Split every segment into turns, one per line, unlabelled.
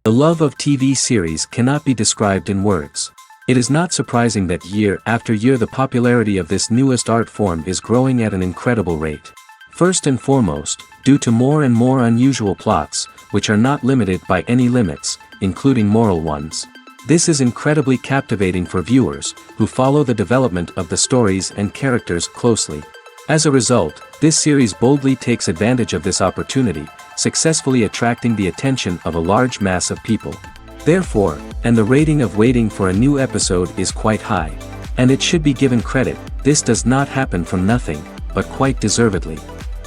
The love of TV series cannot be described in words. It is not surprising that year after year the popularity of this newest art form is growing at an incredible rate. First and foremost, due to more and more unusual plots, which are not limited by any limits, including moral ones. This is incredibly captivating for viewers, who follow the development of the stories and characters closely. As a result, this series boldly takes advantage of this opportunity, successfully attracting the attention of a large mass of people. Therefore, and the rating of waiting for a new episode is quite high. And it should be given credit, this does not happen from nothing, but quite deservedly.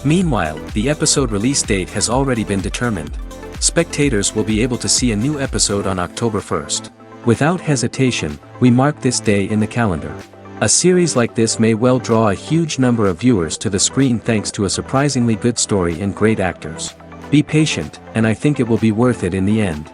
Meanwhile, the episode release date has already been determined. Spectators will be able to see a new episode on October 1st. Without hesitation, we mark this day in the calendar. A series like this may well draw a huge number of viewers to the screen thanks to a surprisingly good story and great actors. Be patient, and I think it will be worth it in the end.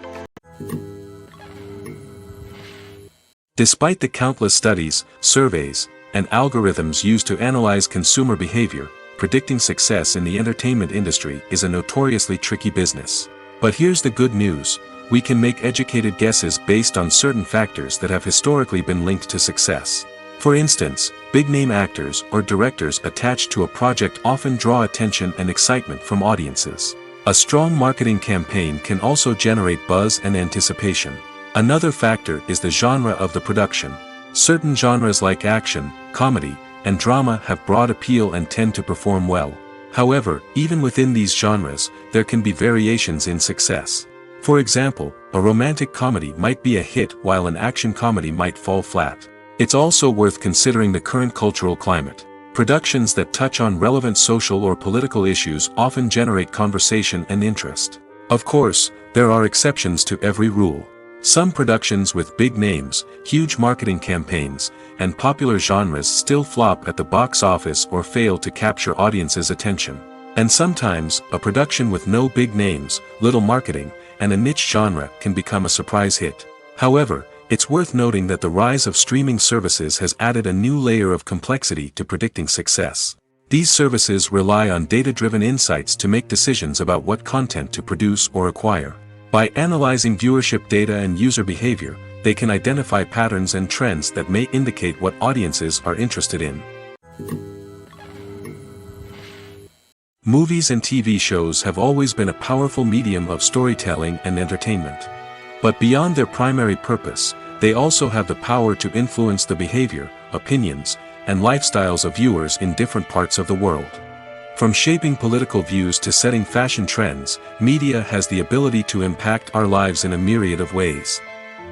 Despite the countless studies, surveys, and algorithms used to analyze consumer behavior, predicting success in the entertainment industry is a notoriously tricky business. But here's the good news. We can make educated guesses based on certain factors that have historically been linked to success. For instance, big-name actors or directors attached to a project often draw attention and excitement from audiences. A strong marketing campaign can also generate buzz and anticipation. Another factor is the genre of the production. Certain genres like action, comedy, and drama have broad appeal and tend to perform well. However, even within these genres, there can be variations in success. For example, a romantic comedy might be a hit while an action comedy might fall flat. It's also worth considering the current cultural climate. Productions that touch on relevant social or political issues often generate conversation and interest. Of course, there are exceptions to every rule. Some productions with big names, huge marketing campaigns, and popular genres still flop at the box office or fail to capture audiences' attention. And sometimes, a production with no big names, little marketing, and a niche genre can become a surprise hit. However, it's worth noting that the rise of streaming services has added a new layer of complexity to predicting success. These services rely on data-driven insights to make decisions about what content to produce or acquire. By analyzing viewership data and user behavior, they can identify patterns and trends that may indicate what audiences are interested in. Movies and TV shows have always been a powerful medium of storytelling and entertainment. But beyond their primary purpose, they also have the power to influence the behavior, opinions, and lifestyles of viewers in different parts of the world. From shaping political views to setting fashion trends, media has the ability to impact our lives in a myriad of ways.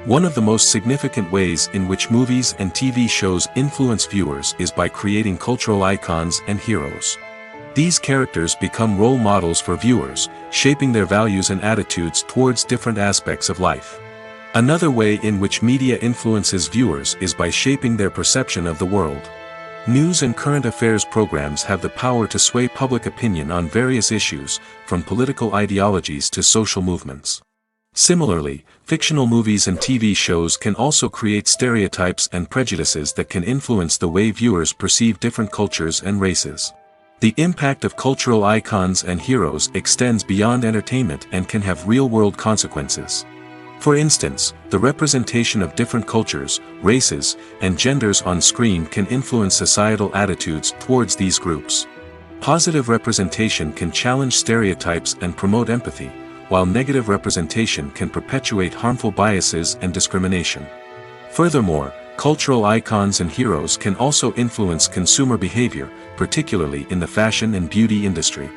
One of the most significant ways in which movies and TV shows influence viewers is by creating cultural icons and heroes. These characters become role models for viewers, shaping their values and attitudes towards different aspects of life. Another way in which media influences viewers is by shaping their perception of the world. News and current affairs programs have the power to sway public opinion on various issues, from political ideologies to social movements. Similarly, fictional movies and TV shows can also create stereotypes and prejudices that can influence the way viewers perceive different cultures and races. The impact of cultural icons and heroes extends beyond entertainment and can have real-world consequences. For instance, the representation of different cultures, races, and genders on screen can influence societal attitudes towards these groups. Positive representation can challenge stereotypes and promote empathy, while negative representation can perpetuate harmful biases and discrimination. Furthermore, cultural icons and heroes can also influence consumer behavior, particularly in the fashion and beauty industry.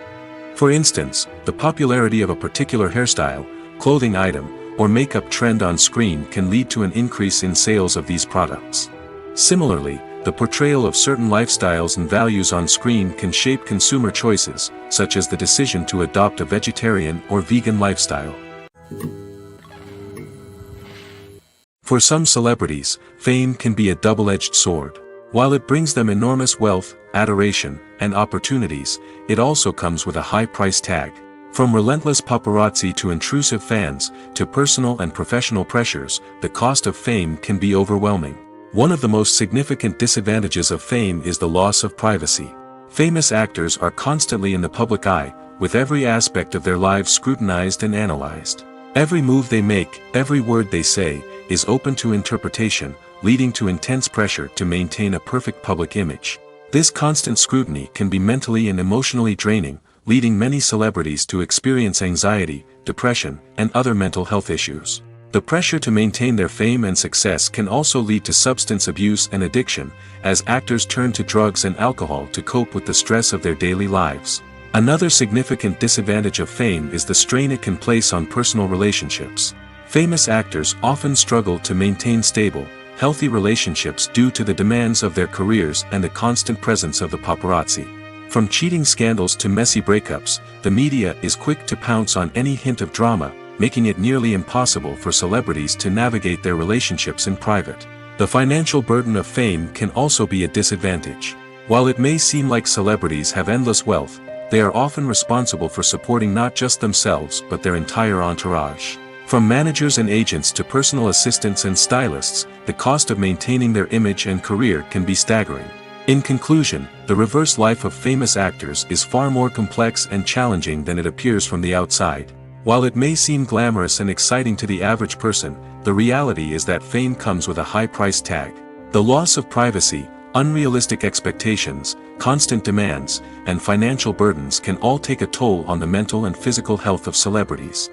For instance, the popularity of a particular hairstyle, clothing item, or makeup trend on screen can lead to an increase in sales of these products. Similarly, the portrayal of certain lifestyles and values on screen can shape consumer choices, such as the decision to adopt a vegetarian or vegan lifestyle. For some celebrities, fame can be a double-edged sword. While it brings them enormous wealth, adoration, and opportunities, it also comes with a high price tag. From relentless paparazzi to intrusive fans, to personal and professional pressures, the cost of fame can be overwhelming. One of the most significant disadvantages of fame is the loss of privacy. Famous actors are constantly in the public eye, with every aspect of their lives scrutinized and analyzed. Every move they make, every word they say, is open to interpretation, leading to intense pressure to maintain a perfect public image. This constant scrutiny can be mentally and emotionally draining, leading many celebrities to experience anxiety, depression, and other mental health issues. The pressure to maintain their fame and success can also lead to substance abuse and addiction, as actors turn to drugs and alcohol to cope with the stress of their daily lives. Another significant disadvantage of fame is the strain it can place on personal relationships. Famous actors often struggle to maintain stable, healthy relationships due to the demands of their careers and the constant presence of the paparazzi. From cheating scandals to messy breakups, the media is quick to pounce on any hint of drama, making it nearly impossible for celebrities to navigate their relationships in private. The financial burden of fame can also be a disadvantage. While it may seem like celebrities have endless wealth, they are often responsible for supporting not just themselves but their entire entourage. From managers and agents to personal assistants and stylists, the cost of maintaining their image and career can be staggering. In conclusion, the reverse life of famous actors is far more complex and challenging than it appears from the outside. While it may seem glamorous and exciting to the average person, the reality is that fame comes with a high price tag. The loss of privacy, unrealistic expectations, constant demands, and financial burdens can all take a toll on the mental and physical health of celebrities.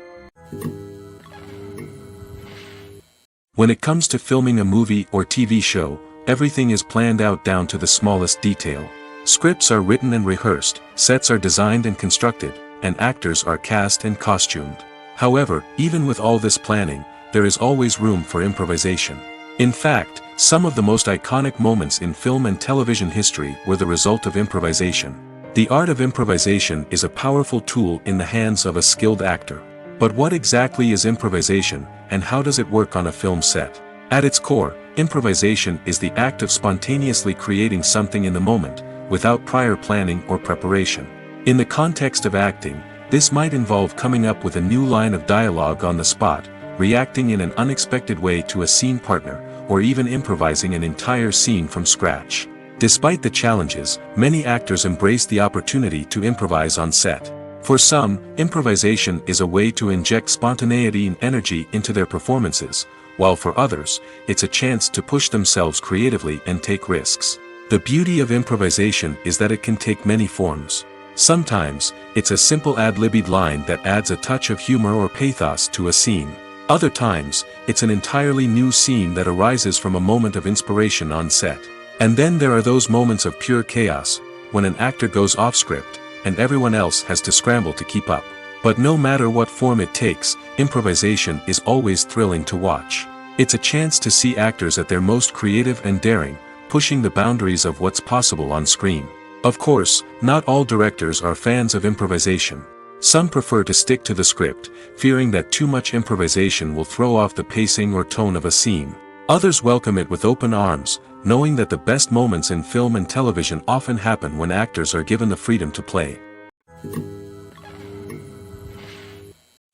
When it comes to filming a movie or TV show, everything is planned out down to the smallest detail. Scripts are written and rehearsed, sets are designed and constructed, and actors are cast and costumed. However, even with all this planning, there is always room for improvisation. In fact, some of the most iconic moments in film and television history were the result of improvisation. The art of improvisation is a powerful tool in the hands of a skilled actor. But what exactly is improvisation, and how does it work on a film set? At its core, improvisation is the act of spontaneously creating something in the moment, without prior planning or preparation. In the context of acting, this might involve coming up with a new line of dialogue on the spot, reacting in an unexpected way to a scene partner, or even improvising an entire scene from scratch. Despite the challenges, many actors embrace the opportunity to improvise on set. For some, improvisation is a way to inject spontaneity and energy into their performances, while for others, it's a chance to push themselves creatively and take risks. The beauty of improvisation is that it can take many forms. Sometimes, it's a simple ad-libbed line that adds a touch of humor or pathos to a scene. Other times, it's an entirely new scene that arises from a moment of inspiration on set. And then there are those moments of pure chaos, when an actor goes off script, and everyone else has to scramble to keep up. But no matter what form it takes, improvisation is always thrilling to watch. It's a chance to see actors at their most creative and daring, pushing the boundaries of what's possible on screen. Of course, not all directors are fans of improvisation. Some prefer to stick to the script, fearing that too much improvisation will throw off the pacing or tone of a scene. Others welcome it with open arms, knowing that the best moments in film and television often happen when actors are given the freedom to play.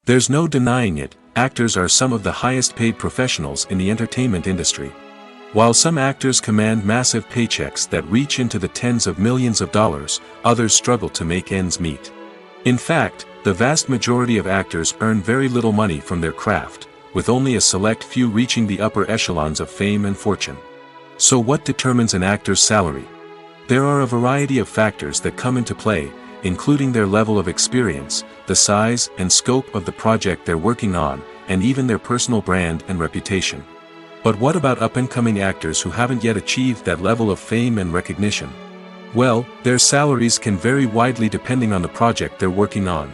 There's no denying it, actors are some of the highest paid professionals in the entertainment industry. While some actors command massive paychecks that reach into the tens of millions of dollars, others struggle to make ends meet. In fact, the vast majority of actors earn very little money from their craft, with only a select few reaching the upper echelons of fame and fortune. So what determines an actor's salary? There are a variety of factors that come into play, including their level of experience, the size and scope of the project they're working on, and even their personal brand and reputation. But what about up-and-coming actors who haven't yet achieved that level of fame and recognition? Well, their salaries can vary widely depending on the project they're working on.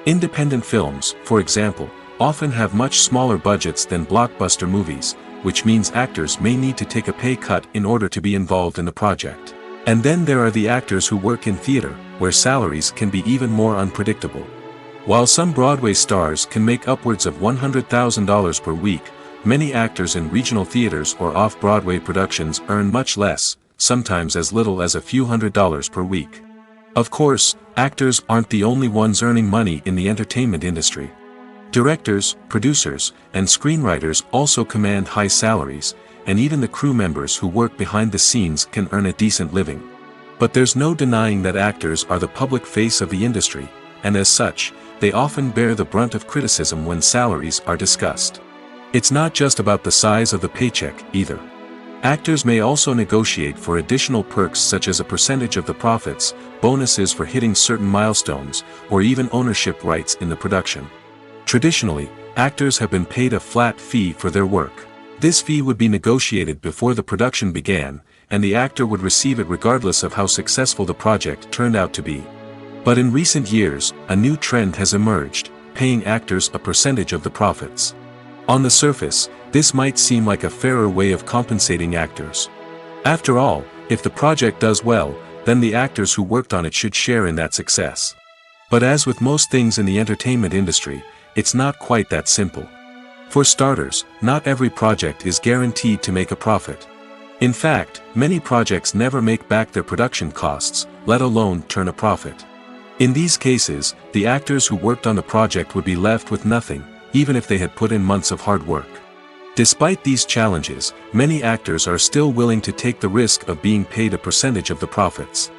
Independent films, for example, often have much smaller budgets than blockbuster movies, which means actors may need to take a pay cut in order to be involved in the project. And then there are the actors who work in theater, where salaries can be even more unpredictable. While some Broadway stars can make upwards of $100,000 per week, many actors in regional theaters or off-Broadway productions earn much less, sometimes as little as a few $100s per week. Of course, actors aren't the only ones earning money in the entertainment industry. Directors, producers, and screenwriters also command high salaries, and even the crew members who work behind the scenes can earn a decent living. But there's no denying that actors are the public face of the industry, and as such, they often bear the brunt of criticism when salaries are discussed. It's not just about the size of the paycheck, either. Actors may also negotiate for additional perks such as a percentage of the profits, bonuses for hitting certain milestones, or even ownership rights in the production. Traditionally, actors have been paid a flat fee for their work. This fee would be negotiated before the production began, and the actor would receive it regardless of how successful the project turned out to be. But in recent years, a new trend has emerged, paying actors a percentage of the profits. On the surface, this might seem like a fairer way of compensating actors. After all, if the project does well, then the actors who worked on it should share in that success. But as with most things in the entertainment industry, it's not quite that simple. For starters, not every project is guaranteed to make a profit. In fact, many projects never make back their production costs, let alone turn a profit. In these cases, the actors who worked on the project would be left with nothing, even if they had put in months of hard work. Despite these challenges, many actors are still willing to take the risk of being paid a percentage of the profits.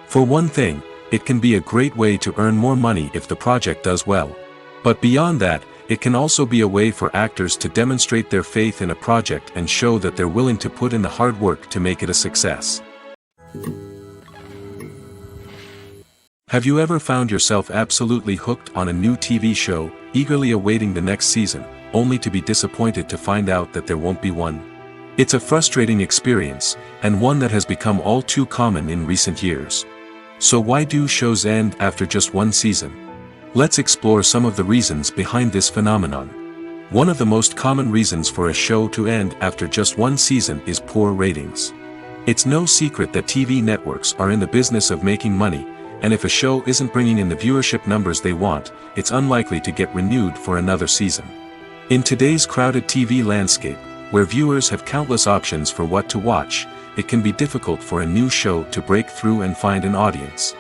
For one thing, it can be a great way to earn more money if the project does well. But beyond that, it can also be a way for actors to demonstrate their faith in a project and show that they're willing to put in the hard work to make it a success. Have you ever found yourself absolutely hooked on a new TV show, eagerly awaiting the next season, only to be disappointed to find out that there won't be one? It's a frustrating experience, and one that has become all too common in recent years. So why do shows end after just one season? Let's explore some of the reasons behind this phenomenon. One of the most common reasons for a show to end after just one season is poor ratings. It's no secret that TV networks are in the business of making money, and if a show isn't bringing in the viewership numbers they want, it's unlikely to get renewed for another season. In today's crowded TV landscape, where viewers have countless options for what to watch, it can be difficult for a new show to break through and find an audience.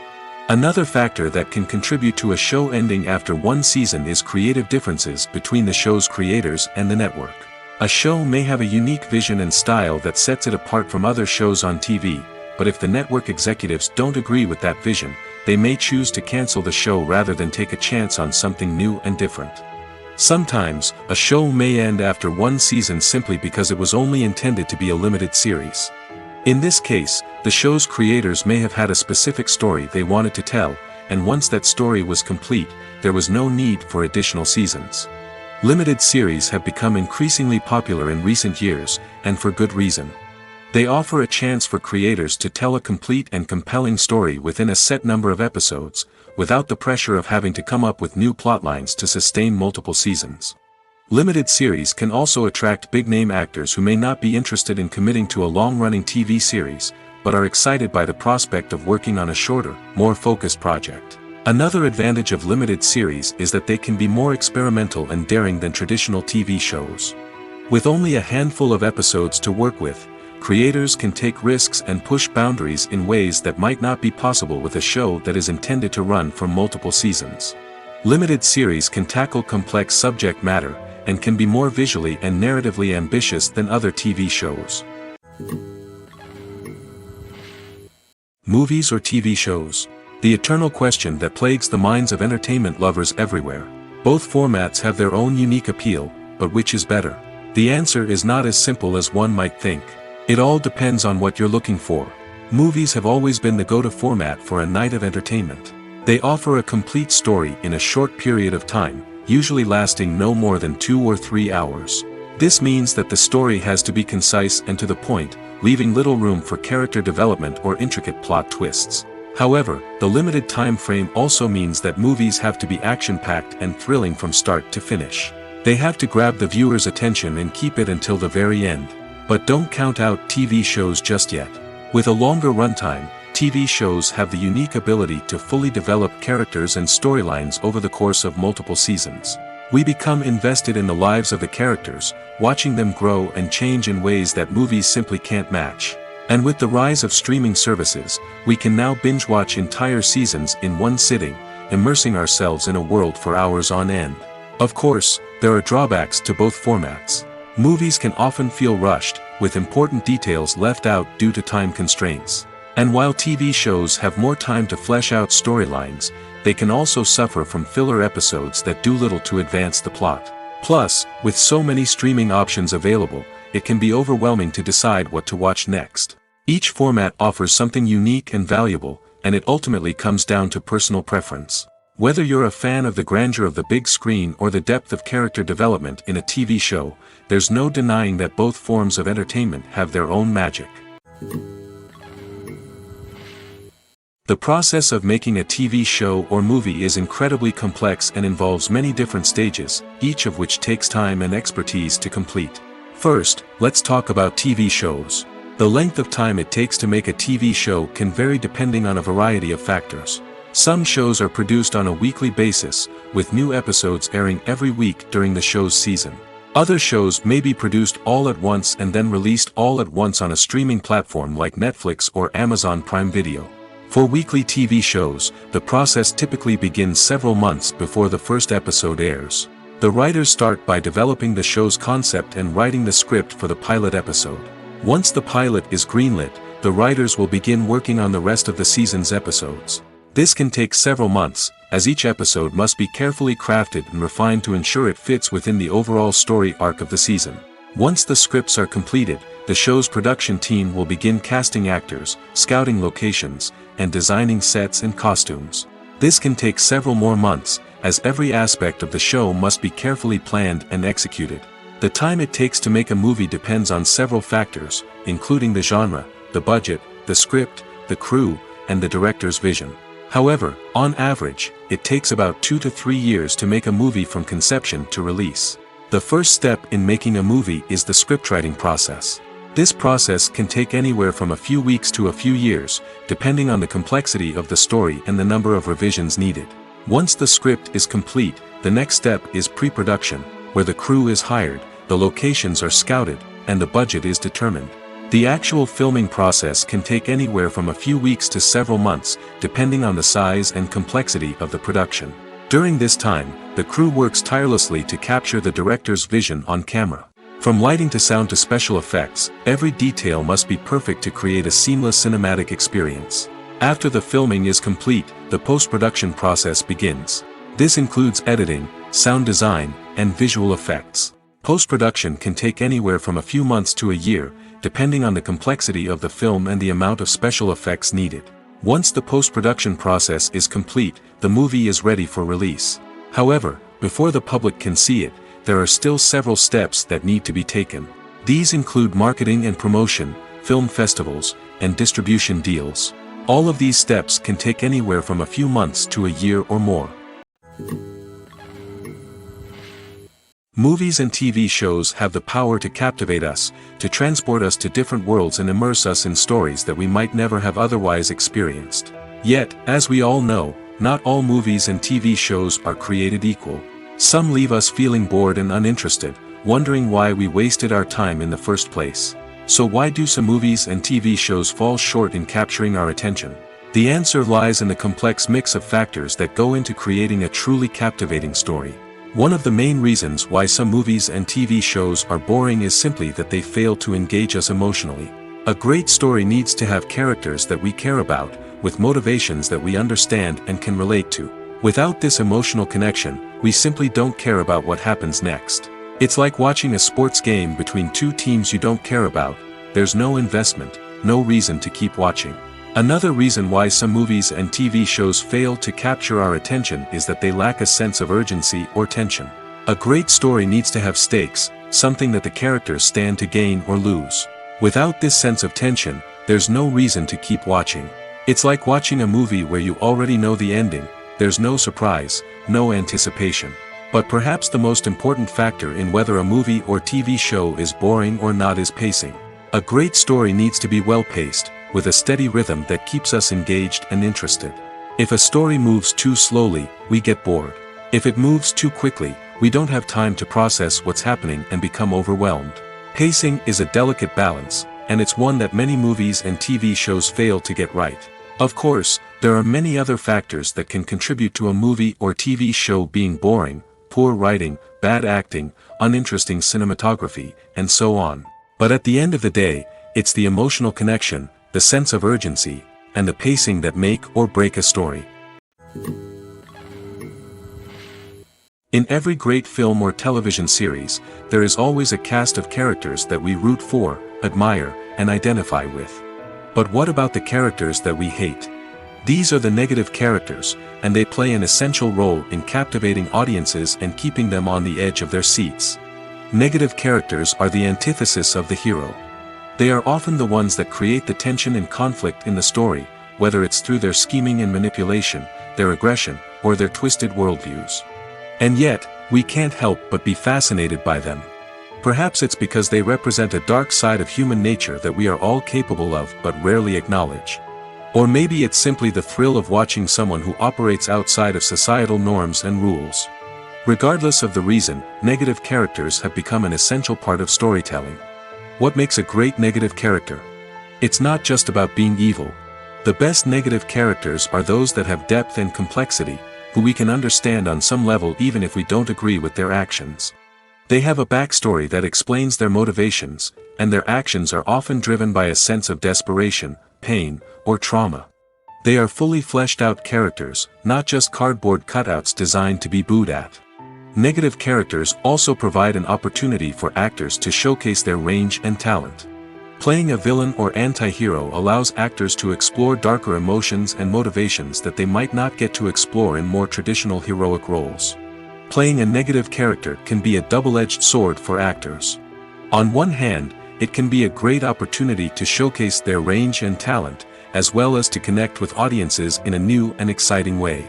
Another factor that can contribute to a show ending after one season is creative differences between the show's creators and the network. A show may have a unique vision and style that sets it apart from other shows on TV, but if the network executives don't agree with that vision, they may choose to cancel the show rather than take a chance on something new and different. Sometimes, a show may end after one season simply because it was only intended to be a limited series. In this case, the show's creators may have had a specific story they wanted to tell, and once that story was complete, there was no need for additional seasons. Limited series have become increasingly popular in recent years, and for good reason. They offer a chance for creators to tell a complete and compelling story within a set number of episodes, without the pressure of having to come up with new plotlines to sustain multiple seasons. Limited series can also attract big-name actors who may not be interested in committing to a long-running TV series, but are excited by the prospect of working on a shorter, more focused project. Another advantage of limited series is that they can be more experimental and daring than traditional TV shows. With only a handful of episodes to work with, creators can take risks and push boundaries in ways that might not be possible with a show that is intended to run for multiple seasons. Limited series can tackle complex subject matter, and can be more visually and narratively ambitious than other TV shows. Movies or TV shows? The eternal question that plagues the minds of entertainment lovers everywhere. Both formats have their own unique appeal, but which is better? The answer is not as simple as one might think. It all depends on what you're looking for. Movies have always been the go-to format for a night of entertainment. They offer a complete story in a short period of time, usually lasting no more than 2 or 3 hours. This means that the story has to be concise and to the point, leaving little room for character development or intricate plot twists. However, the limited time frame also means that movies have to be action-packed and thrilling from start to finish. They have to grab the viewer's attention and keep it until the very end. But don't count out TV shows just yet. With a longer runtime, TV shows have the unique ability to fully develop characters and storylines over the course of multiple seasons. We become invested in the lives of the characters, watching them grow and change in ways that movies simply can't match. And with the rise of streaming services, we can now binge-watch entire seasons in one sitting, immersing ourselves in a world for hours on end. Of course, there are drawbacks to both formats. Movies can often feel rushed, with important details left out due to time constraints. And while TV shows have more time to flesh out storylines, they can also suffer from filler episodes that do little to advance the plot. Plus, with so many streaming options available, it can be overwhelming to decide what to watch next. Each format offers something unique and valuable, and it ultimately comes down to personal preference. Whether you're a fan of the grandeur of the big screen or the depth of character development in a TV show, there's no denying that both forms of entertainment have their own magic. The process of making a TV show or movie is incredibly complex and involves many different stages, each of which takes time and expertise to complete. First, let's talk about TV shows. The length of time it takes to make a TV show can vary depending on a variety of factors. Some shows are produced on a weekly basis, with new episodes airing every week during the show's season. Other shows may be produced all at once and then released all at once on a streaming platform like Netflix or Amazon Prime Video. For weekly TV shows, the process typically begins several months before the first episode airs. The writers start by developing the show's concept and writing the script for the pilot episode. Once the pilot is greenlit, the writers will begin working on the rest of the season's episodes. This can take several months, as each episode must be carefully crafted and refined to ensure it fits within the overall story arc of the season. Once the scripts are completed, the show's production team will begin casting actors, scouting locations, and designing sets and costumes. This can take several more months, as every aspect of the show must be carefully planned and executed. The time it takes to make a movie depends on several factors, including the genre, the budget, the script, the crew, and the director's vision. However, on average, it takes about 2 to 3 years to make a movie from conception to release. The first step in making a movie is the scriptwriting process. This process can take anywhere from a few weeks to a few years, depending on the complexity of the story and the number of revisions needed. Once the script is complete, the next step is pre-production, where the crew is hired, the locations are scouted, and the budget is determined. The actual filming process can take anywhere from a few weeks to several months, depending on the size and complexity of the production. During this time, the crew works tirelessly to capture the director's vision on camera. From lighting to sound to special effects, every detail must be perfect to create a seamless cinematic experience. After the filming is complete, the post-production process begins. This includes editing, sound design, and visual effects. Post-production can take anywhere from a few months to a year, depending on the complexity of the film and the amount of special effects needed. Once the post-production process is complete, the movie is ready for release. However, before the public can see it, there are still several steps that need to be taken. These include marketing and promotion, film festivals, and distribution deals. All of these steps can take anywhere from a few months to a year or more. Movies and TV shows have the power to captivate us, to transport us to different worlds and immerse us in stories that we might never have otherwise experienced. Yet, as we all know, not all movies and TV shows are created equal. Some leave us feeling bored and uninterested, wondering why we wasted our time in the first place. So why do some movies and TV shows fall short in capturing our attention? The answer lies in the complex mix of factors that go into creating a truly captivating story. One of the main reasons why some movies and TV shows are boring is simply that they fail to engage us emotionally. A great story needs to have characters that we care about, with motivations that we understand and can relate to. Without this emotional connection, we simply don't care about what happens next. It's like watching a sports game between two teams you don't care about. There's no investment, no reason to keep watching. Another reason why some movies and TV shows fail to capture our attention is that they lack a sense of urgency or tension. A great story needs to have stakes, something that the characters stand to gain or lose. Without this sense of tension, there's no reason to keep watching. It's like watching a movie where you already know the ending. There's no surprise, no anticipation. But perhaps the most important factor in whether a movie or TV show is boring or not is pacing. A great story needs to be well-paced, with a steady rhythm that keeps us engaged and interested. If a story moves too slowly, we get bored. If it moves too quickly, we don't have time to process what's happening and become overwhelmed. Pacing is a delicate balance, and it's one that many movies and TV shows fail to get right. Of course, there are many other factors that can contribute to a movie or TV show being boring: poor writing, bad acting, uninteresting cinematography, and so on. But at the end of the day, it's the emotional connection, the sense of urgency, and the pacing that make or break a story. In every great film or television series, there is always a cast of characters that we root for, admire, and identify with. But what about the characters that we hate? These are the negative characters, and they play an essential role in captivating audiences and keeping them on the edge of their seats. Negative characters are the antithesis of the hero. They are often the ones that create the tension and conflict in the story, whether it's through their scheming and manipulation, their aggression, or their twisted worldviews. And yet, we can't help but be fascinated by them. Perhaps it's because they represent a dark side of human nature that we are all capable of but rarely acknowledge. Or maybe it's simply the thrill of watching someone who operates outside of societal norms and rules. Regardless of the reason, negative characters have become an essential part of storytelling. What makes a great negative character? It's not just about being evil. The best negative characters are those that have depth and complexity, who we can understand on some level even if we don't agree with their actions. They have a backstory that explains their motivations, and their actions are often driven by a sense of desperation, pain, or trauma. They are fully fleshed out characters, not just cardboard cutouts designed to be booed at. Negative characters also provide an opportunity for actors to showcase their range and talent. Playing a villain or anti-hero allows actors to explore darker emotions and motivations that they might not get to explore in more traditional heroic roles. Playing a negative character can be a double-edged sword for actors. On one hand, it can be a great opportunity to showcase their range and talent, as well as to connect with audiences in a new and exciting way.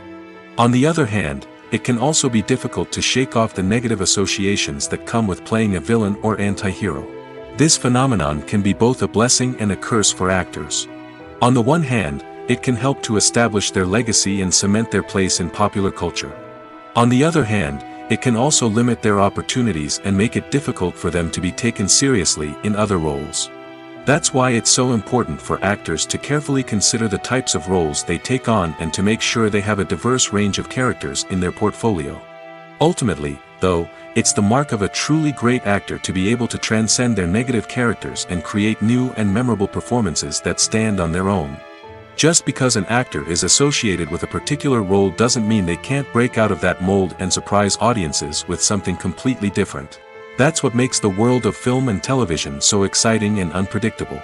On the other hand, it can also be difficult to shake off the negative associations that come with playing a villain or anti-hero. This phenomenon can be both a blessing and a curse for actors. On the one hand, it can help to establish their legacy and cement their place in popular culture. On the other hand, it can also limit their opportunities and make it difficult for them to be taken seriously in other roles. That's why it's so important for actors to carefully consider the types of roles they take on and to make sure they have a diverse range of characters in their portfolio. Ultimately, though, it's the mark of a truly great actor to be able to transcend their negative characters and create new and memorable performances that stand on their own. Just because an actor is associated with a particular role doesn't mean they can't break out of that mold and surprise audiences with something completely different. That's what makes the world of film and television so exciting and unpredictable.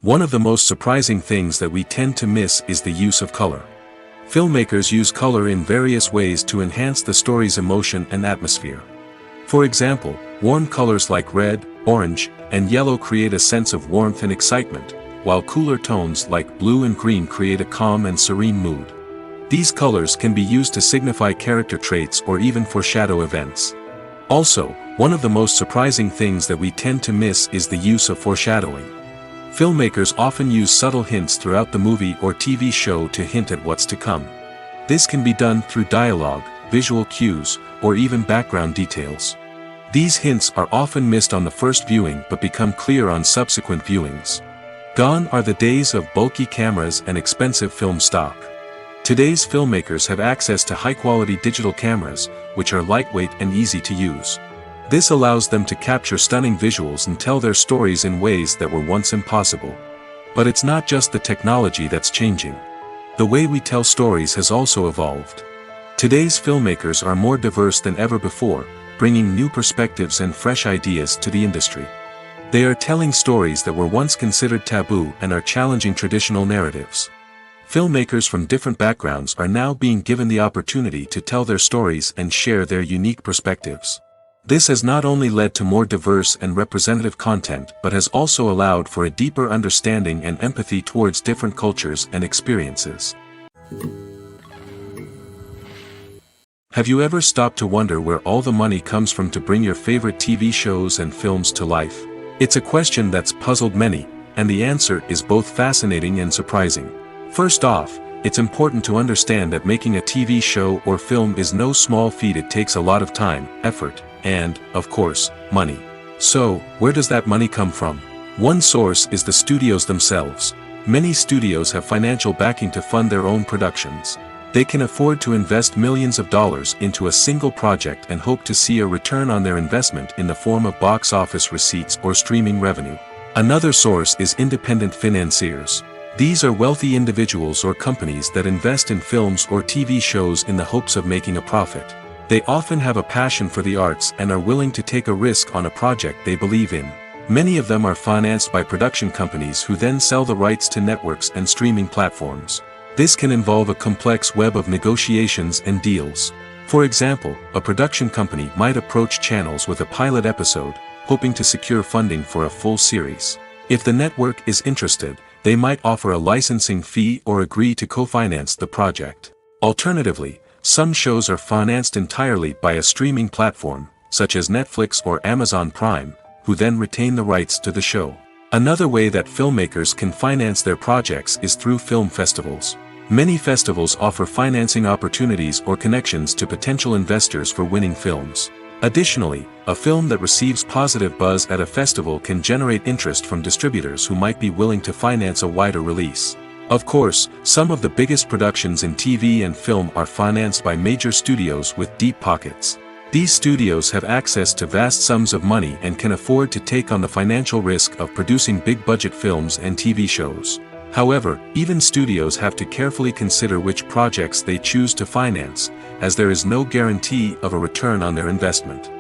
One of the most surprising things that we tend to miss is the use of color. Filmmakers use color in various ways to enhance the story's emotion and atmosphere. For example, warm colors like red, orange, and yellow create a sense of warmth and excitement, while cooler tones like blue and green create a calm and serene mood. These colors can be used to signify character traits or even foreshadow events. Also, one of the most surprising things that we tend to miss is the use of foreshadowing. Filmmakers often use subtle hints throughout the movie or TV show to hint at what's to come. This can be done through dialogue, visual cues, or even background details. These hints are often missed on the first viewing but become clear on subsequent viewings. Gone are the days of bulky cameras and expensive film stock. Today's filmmakers have access to high-quality digital cameras, which are lightweight and easy to use. This allows them to capture stunning visuals and tell their stories in ways that were once impossible. But it's not just the technology that's changing. The way we tell stories has also evolved. Today's filmmakers are more diverse than ever before, bringing new perspectives and fresh ideas to the industry. They are telling stories that were once considered taboo and are challenging traditional narratives. Filmmakers from different backgrounds are now being given the opportunity to tell their stories and share their unique perspectives. This has not only led to more diverse and representative content but has also allowed for a deeper understanding and empathy towards different cultures and experiences. Have you ever stopped to wonder where all the money comes from to bring your favorite TV shows and films to life? It's a question that's puzzled many, and the answer is both fascinating and surprising. First off, it's important to understand that making a TV show or film is no small feat. It takes a lot of time, effort, and, of course, money. So, where does that money come from? One source is the studios themselves. Many studios have financial backing to fund their own productions. They can afford to invest millions of dollars into a single project and hope to see a return on their investment in the form of box office receipts or streaming revenue. Another source is independent financiers. These are wealthy individuals or companies that invest in films or TV shows in the hopes of making a profit. They often have a passion for the arts and are willing to take a risk on a project they believe in. Many of them are financed by production companies who then sell the rights to networks and streaming platforms. This can involve a complex web of negotiations and deals. For example, a production company might approach channels with a pilot episode, hoping to secure funding for a full series. If the network is interested, they might offer a licensing fee or agree to co-finance the project. Alternatively, some shows are financed entirely by a streaming platform, such as Netflix or Amazon Prime, who then retain the rights to the show. Another way that filmmakers can finance their projects is through film festivals. Many festivals offer financing opportunities or connections to potential investors for winning films. Additionally, a film that receives positive buzz at a festival can generate interest from distributors who might be willing to finance a wider release. Of course, some of the biggest productions in TV and film are financed by major studios with deep pockets. These studios have access to vast sums of money and can afford to take on the financial risk of producing big-budget films and TV shows. However, even studios have to carefully consider which projects they choose to finance, as there is no guarantee of a return on their investment.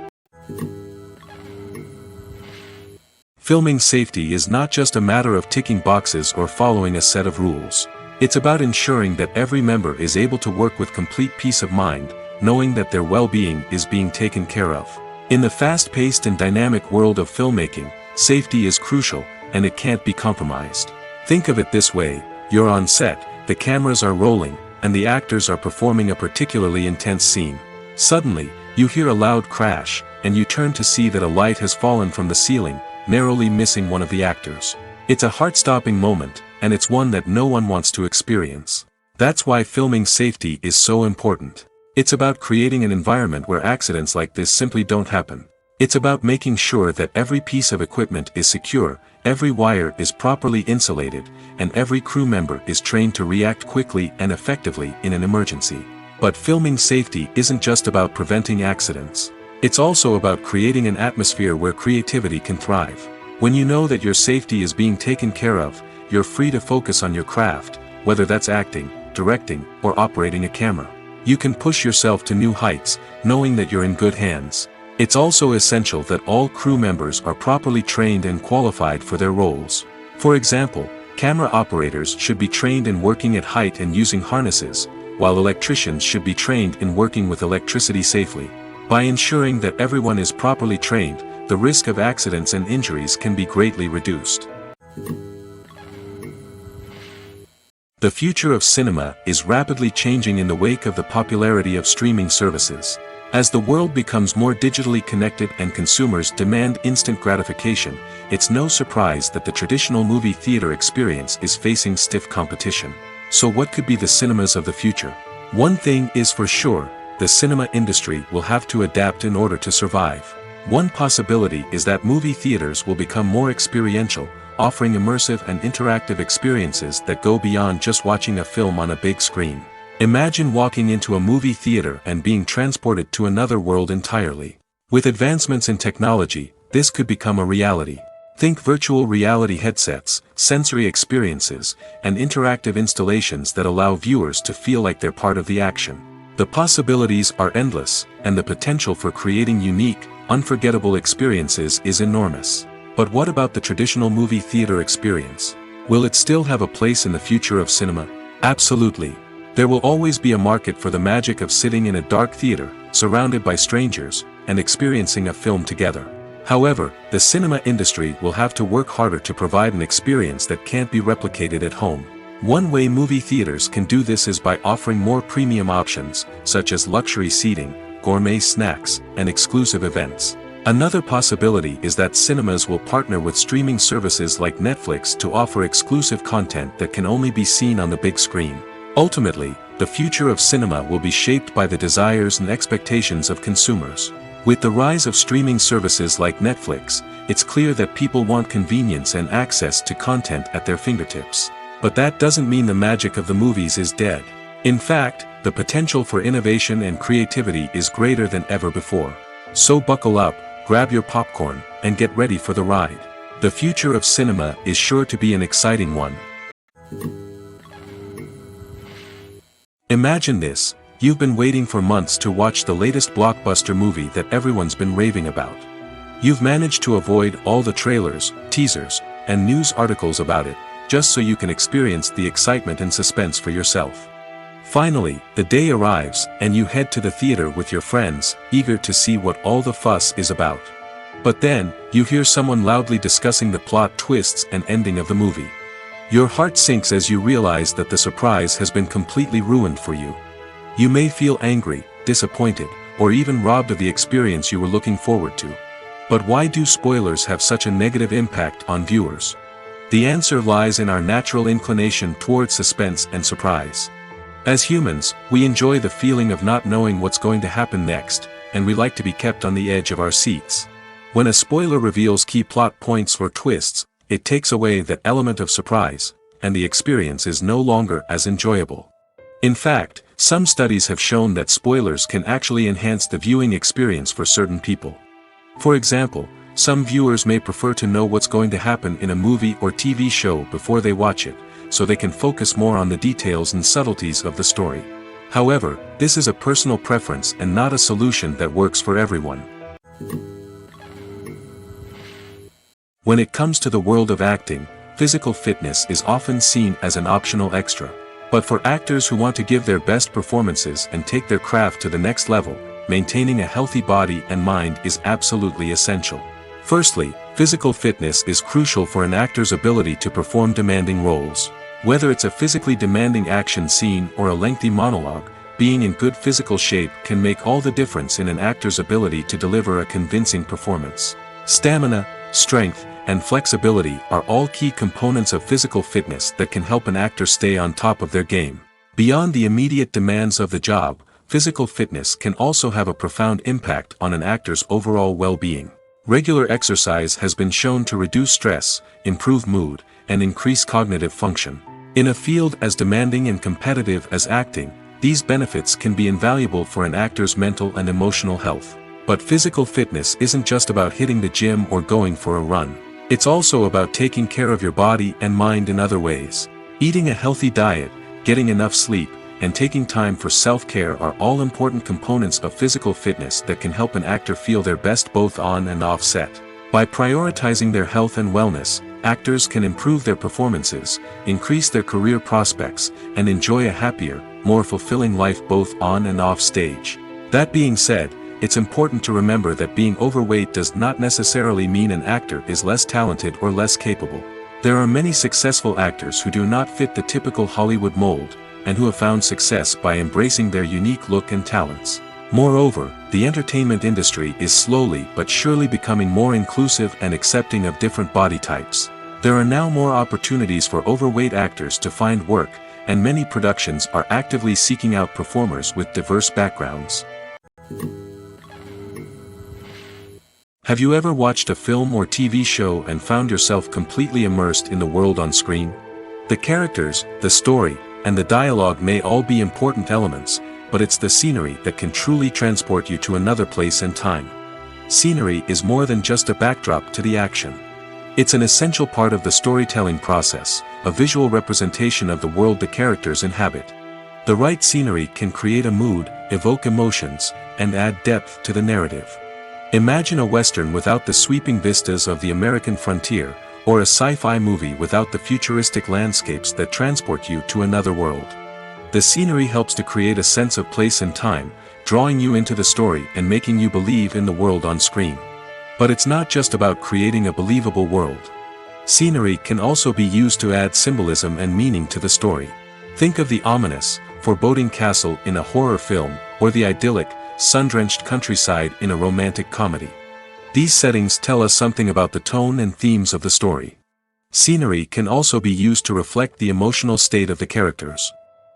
Filming safety is not just a matter of ticking boxes or following a set of rules. It's about ensuring that every member is able to work with complete peace of mind, knowing that their well-being is being taken care of. In the fast-paced and dynamic world of filmmaking, safety is crucial, and it can't be compromised. Think of it this way: you're on set, the cameras are rolling, and the actors are performing a particularly intense scene. Suddenly, you hear a loud crash, and you turn to see that a light has fallen from the ceiling, narrowly missing one of the actors. It's a heart-stopping moment, and it's one that no one wants to experience. That's why filming safety is so important. It's about creating an environment where accidents like this simply don't happen. It's about making sure that every piece of equipment is secure, every wire is properly insulated, and every crew member is trained to react quickly and effectively in an emergency. But filming safety isn't just about preventing accidents. It's also about creating an atmosphere where creativity can thrive. When you know that your safety is being taken care of, you're free to focus on your craft, whether that's acting, directing, or operating a camera. You can push yourself to new heights, knowing that you're in good hands. It's also essential that all crew members are properly trained and qualified for their roles. For example, camera operators should be trained in working at height and using harnesses, while electricians should be trained in working with electricity safely. By ensuring that everyone is properly trained, the risk of accidents and injuries can be greatly reduced. The future of cinema is rapidly changing in the wake of the popularity of streaming services. As the world becomes more digitally connected and consumers demand instant gratification, it's no surprise that the traditional movie theater experience is facing stiff competition. So what could be the cinemas of the future? One thing is for sure: the cinema industry will have to adapt in order to survive. One possibility is that movie theaters will become more experiential, offering immersive and interactive experiences that go beyond just watching a film on a big screen. Imagine walking into a movie theater and being transported to another world entirely. With advancements in technology, this could become a reality. Think virtual reality headsets, sensory experiences, and interactive installations that allow viewers to feel like they're part of the action. The possibilities are endless, and the potential for creating unique, unforgettable experiences is enormous. But what about the traditional movie theater experience? Will it still have a place in the future of cinema? Absolutely. There will always be a market for the magic of sitting in a dark theater, surrounded by strangers, and experiencing a film together. However, the cinema industry will have to work harder to provide an experience that can't be replicated at home. One way movie theaters can do this is by offering more premium options, such as luxury seating, gourmet snacks, and exclusive events. Another possibility is that cinemas will partner with streaming services like Netflix to offer exclusive content that can only be seen on the big screen. Ultimately, the future of cinema will be shaped by the desires and expectations of consumers. With the rise of streaming services like Netflix, it's clear that people want convenience and access to content at their fingertips. But that doesn't mean the magic of the movies is dead. In fact, the potential for innovation and creativity is greater than ever before. So buckle up, grab your popcorn, and get ready for the ride. The future of cinema is sure to be an exciting one. Imagine this, you've been waiting for months to watch the latest blockbuster movie that everyone's been raving about. You've managed to avoid all the trailers, teasers, and news articles about it, just so you can experience the excitement and suspense for yourself. Finally, the day arrives, and you head to the theater with your friends, eager to see what all the fuss is about. But then, you hear someone loudly discussing the plot twists and ending of the movie. Your heart sinks as you realize that the surprise has been completely ruined for you. You may feel angry, disappointed, or even robbed of the experience you were looking forward to. But why do spoilers have such a negative impact on viewers? The answer lies in our natural inclination towards suspense and surprise. As humans, we enjoy the feeling of not knowing what's going to happen next, and we like to be kept on the edge of our seats. When a spoiler reveals key plot points or twists, it takes away that element of surprise, and the experience is no longer as enjoyable. In fact, some studies have shown that spoilers can actually enhance the viewing experience for certain people. For example, some viewers may prefer to know what's going to happen in a movie or TV show before they watch it, so they can focus more on the details and subtleties of the story. However, this is a personal preference and not a solution that works for everyone. When it comes to the world of acting, physical fitness is often seen as an optional extra. But for actors who want to give their best performances and take their craft to the next level, maintaining a healthy body and mind is absolutely essential. Firstly, physical fitness is crucial for an actor's ability to perform demanding roles. Whether it's a physically demanding action scene or a lengthy monologue, being in good physical shape can make all the difference in an actor's ability to deliver a convincing performance. Stamina, strength, and flexibility are all key components of physical fitness that can help an actor stay on top of their game. Beyond the immediate demands of the job, physical fitness can also have a profound impact on an actor's overall well-being. Regular exercise has been shown to reduce stress, improve mood, and increase cognitive function. In a field as demanding and competitive as acting, these benefits can be invaluable for an actor's mental and emotional health. But physical fitness isn't just about hitting the gym or going for a run. It's also about taking care of your body and mind in other ways. Eating a healthy diet, getting enough sleep, and taking time for self-care are all important components of physical fitness that can help an actor feel their best both on and off set. By prioritizing their health and wellness, actors can improve their performances, increase their career prospects, and enjoy a happier, more fulfilling life both on and off stage. That being said, it's important to remember that being overweight does not necessarily mean an actor is less talented or less capable. There are many successful actors who do not fit the typical Hollywood mold, and who have found success by embracing their unique look and talents. Moreover, the entertainment industry is slowly but surely becoming more inclusive and accepting of different body types. There are now more opportunities for overweight actors to find work, and many productions are actively seeking out performers with diverse backgrounds. Have you ever watched a film or TV show and found yourself completely immersed in the world on screen? The characters, the story, and the dialogue may all be important elements, but it's the scenery that can truly transport you to another place and time. Scenery is more than just a backdrop to the action. It's an essential part of the storytelling process, a visual representation of the world the characters inhabit. The right scenery can create a mood, evoke emotions, and add depth to the narrative. Imagine a Western without the sweeping vistas of the American frontier, or a sci-fi movie without the futuristic landscapes that transport you to another world. The scenery helps to create a sense of place and time, drawing you into the story and making you believe in the world on screen. But it's not just about creating a believable world. Scenery can also be used to add symbolism and meaning to the story. Think of the ominous, foreboding castle in a horror film, or the idyllic, sun-drenched countryside in a romantic comedy. These settings tell us something about the tone and themes of the story. Scenery can also be used to reflect the emotional state of the characters.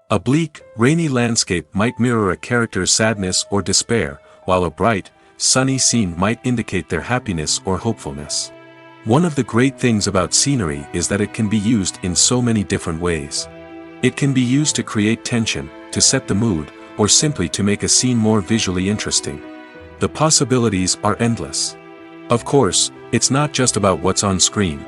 A bleak, rainy landscape might mirror a character's sadness or despair, while a bright, sunny scene might indicate their happiness or hopefulness. One of the great things about scenery is that it can be used in so many different ways. It can be used to create tension, to set the mood, or simply to make a scene more visually interesting. The possibilities are endless. Of course, It's not just about what's on screen.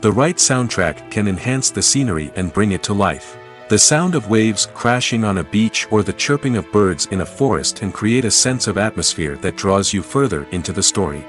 The right soundtrack can enhance the scenery and bring it to life. The sound of waves crashing on a beach or the chirping of birds in a forest can create a sense of atmosphere that draws you further into the story.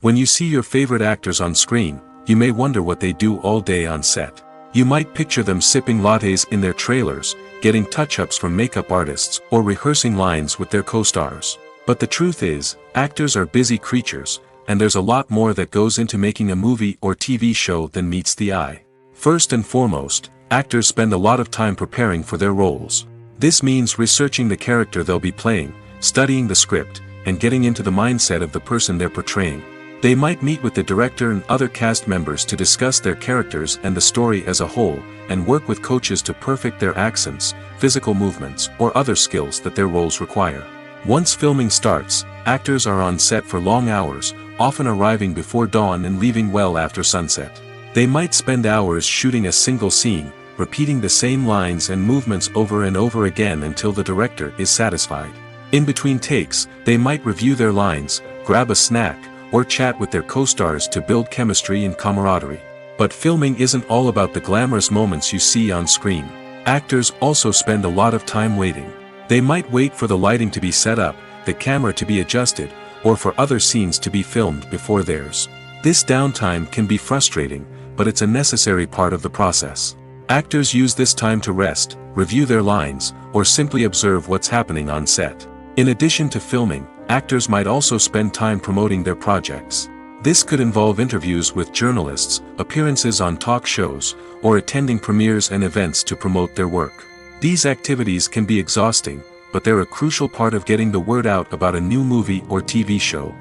When you see your favorite actors on screen, you may wonder what they do all day on set. You might picture them sipping lattes in their trailers, getting touch-ups from makeup artists, or rehearsing lines with their co-stars. But the truth is, actors are busy creatures, and there's a lot more that goes into making a movie or TV show than meets the eye. First and foremost, actors spend a lot of time preparing for their roles. This means researching the character they'll be playing, studying the script, and getting into the mindset of the person they're portraying. They might meet with the director and other cast members to discuss their characters and the story as a whole, and work with coaches to perfect their accents, physical movements, or other skills that their roles require. Once filming starts, actors are on set for long hours, often arriving before dawn and leaving well after sunset. They might spend hours shooting a single scene, repeating the same lines and movements over and over again until the director is satisfied. In between takes, they might review their lines, grab a snack, or chat with their co-stars to build chemistry and camaraderie. But filming isn't all about the glamorous moments you see on screen. Actors also spend a lot of time waiting. They might wait for the lighting to be set up, the camera to be adjusted, or for other scenes to be filmed before theirs. This downtime can be frustrating, but it's a necessary part of the process. Actors use this time to rest, review their lines, or simply observe what's happening on set. In addition to filming, actors might also spend time promoting their projects. This could involve interviews with journalists, appearances on talk shows, or attending premieres and events to promote their work. These activities can be exhausting, but they're a crucial part of getting the word out about a new movie or TV show.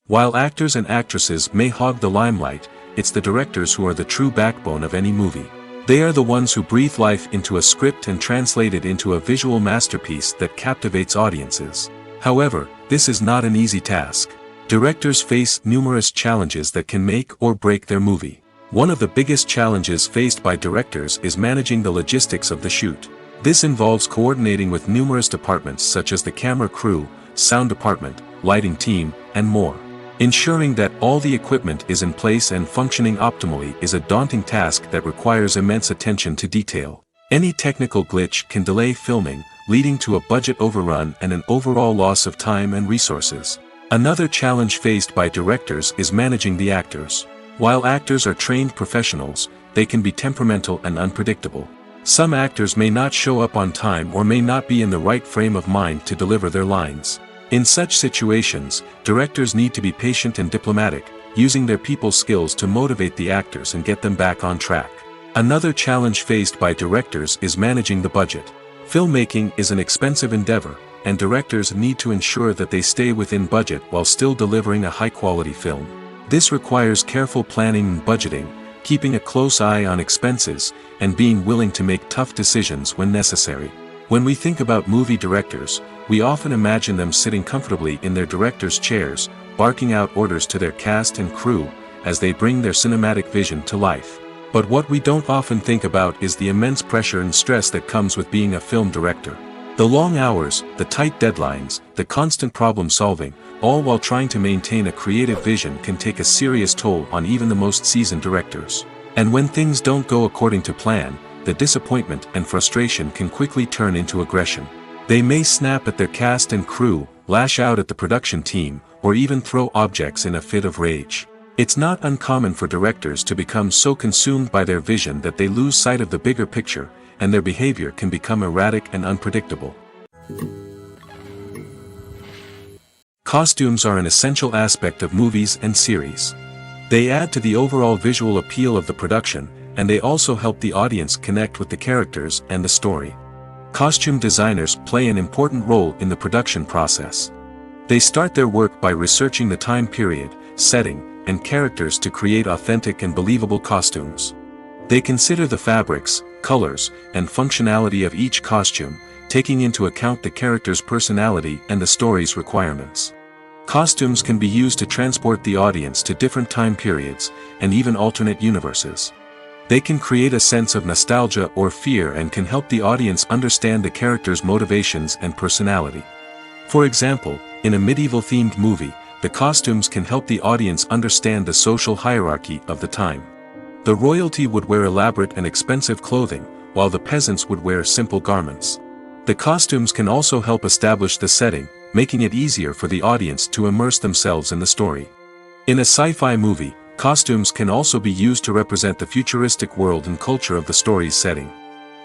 While actors and actresses may hog the limelight, it's the directors who are the true backbone of any movie. They are the ones who breathe life into a script and translate it into a visual masterpiece that captivates audiences. However, this is not an easy task. Directors face numerous challenges that can make or break their movie. One of the biggest challenges faced by directors is managing the logistics of the shoot. This involves coordinating with numerous departments such as the camera crew, sound department, lighting team, and more. Ensuring that all the equipment is in place and functioning optimally is a daunting task that requires immense attention to detail. Any technical glitch can delay filming, leading to a budget overrun and an overall loss of time and resources. Another challenge faced by directors is managing the actors. While actors are trained professionals, they can be temperamental and unpredictable. Some actors may not show up on time or may not be in the right frame of mind to deliver their lines. In such situations, directors need to be patient and diplomatic, using their people skills to motivate the actors and get them back on track. Another challenge faced by directors is managing the budget. Filmmaking is an expensive endeavor, and directors need to ensure that they stay within budget while still delivering a high-quality film. This requires careful planning and budgeting, keeping a close eye on expenses, and being willing to make tough decisions when necessary. When we think about movie directors, we often imagine them sitting comfortably in their director's chairs, barking out orders to their cast and crew, as they bring their cinematic vision to life. But what we don't often think about is the immense pressure and stress that comes with being a film director. The long hours, the tight deadlines, the constant problem solving, all while trying to maintain a creative vision can take a serious toll on even the most seasoned directors. And when things don't go according to plan, the disappointment and frustration can quickly turn into aggression. They may snap at their cast and crew, lash out at the production team, or even throw objects in a fit of rage. It's not uncommon for directors to become so consumed by their vision that they lose sight of the bigger picture, and their behavior can become erratic and unpredictable. Costumes are an essential aspect of movies and series. They add to the overall visual appeal of the production, and they also help the audience connect with the characters and the story. Costume designers play an important role in the production process. They start their work by researching the time period, setting, and characters to create authentic and believable costumes. They consider the fabrics, colors, and functionality of each costume, taking into account the character's personality and the story's requirements. Costumes can be used to transport the audience to different time periods, and even alternate universes. They can create a sense of nostalgia or fear and can help the audience understand the character's motivations and personality. For example, in a medieval-themed movie, the costumes can help the audience understand the social hierarchy of the time. The royalty would wear elaborate and expensive clothing, while the peasants would wear simple garments. The costumes can also help establish the setting, making it easier for the audience to immerse themselves in the story. In a sci-fi movie, costumes can also be used to represent the futuristic world and culture of the story's setting.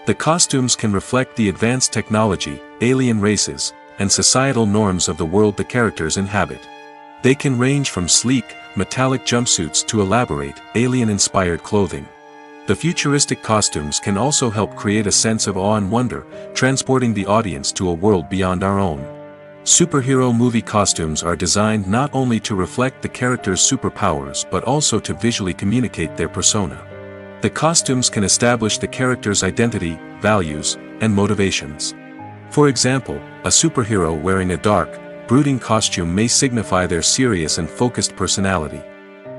The costumes can reflect the advanced technology, alien races, and societal norms of the world the characters inhabit. They can range from sleek, metallic jumpsuits to elaborate, alien-inspired clothing. The futuristic costumes can also help create a sense of awe and wonder, transporting the audience to a world beyond our own. Superhero movie costumes are designed not only to reflect the character's superpowers but also to visually communicate their persona. The costumes can establish the character's identity, values, and motivations. For example, a superhero wearing a dark, brooding costume may signify their serious and focused personality.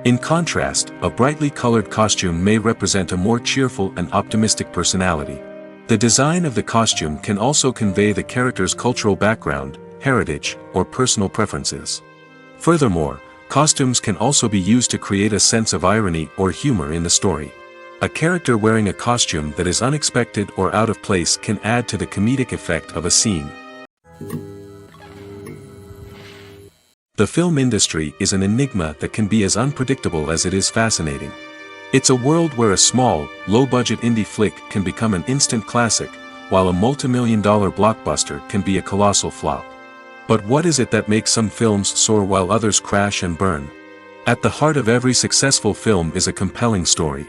In contrast, a brightly colored costume may represent a more cheerful and optimistic personality. The design of the costume can also convey the character's cultural background, heritage, or personal preferences. Furthermore, costumes can also be used to create a sense of irony or humor in the story. A character wearing a costume that is unexpected or out of place can add to the comedic effect of a scene. The film industry is an enigma that can be as unpredictable as it is fascinating. It's a world where a small, low-budget indie flick can become an instant classic, while a multi-million-dollar blockbuster can be a colossal flop. But what is it that makes some films soar while others crash and burn? At the heart of every successful film is a compelling story.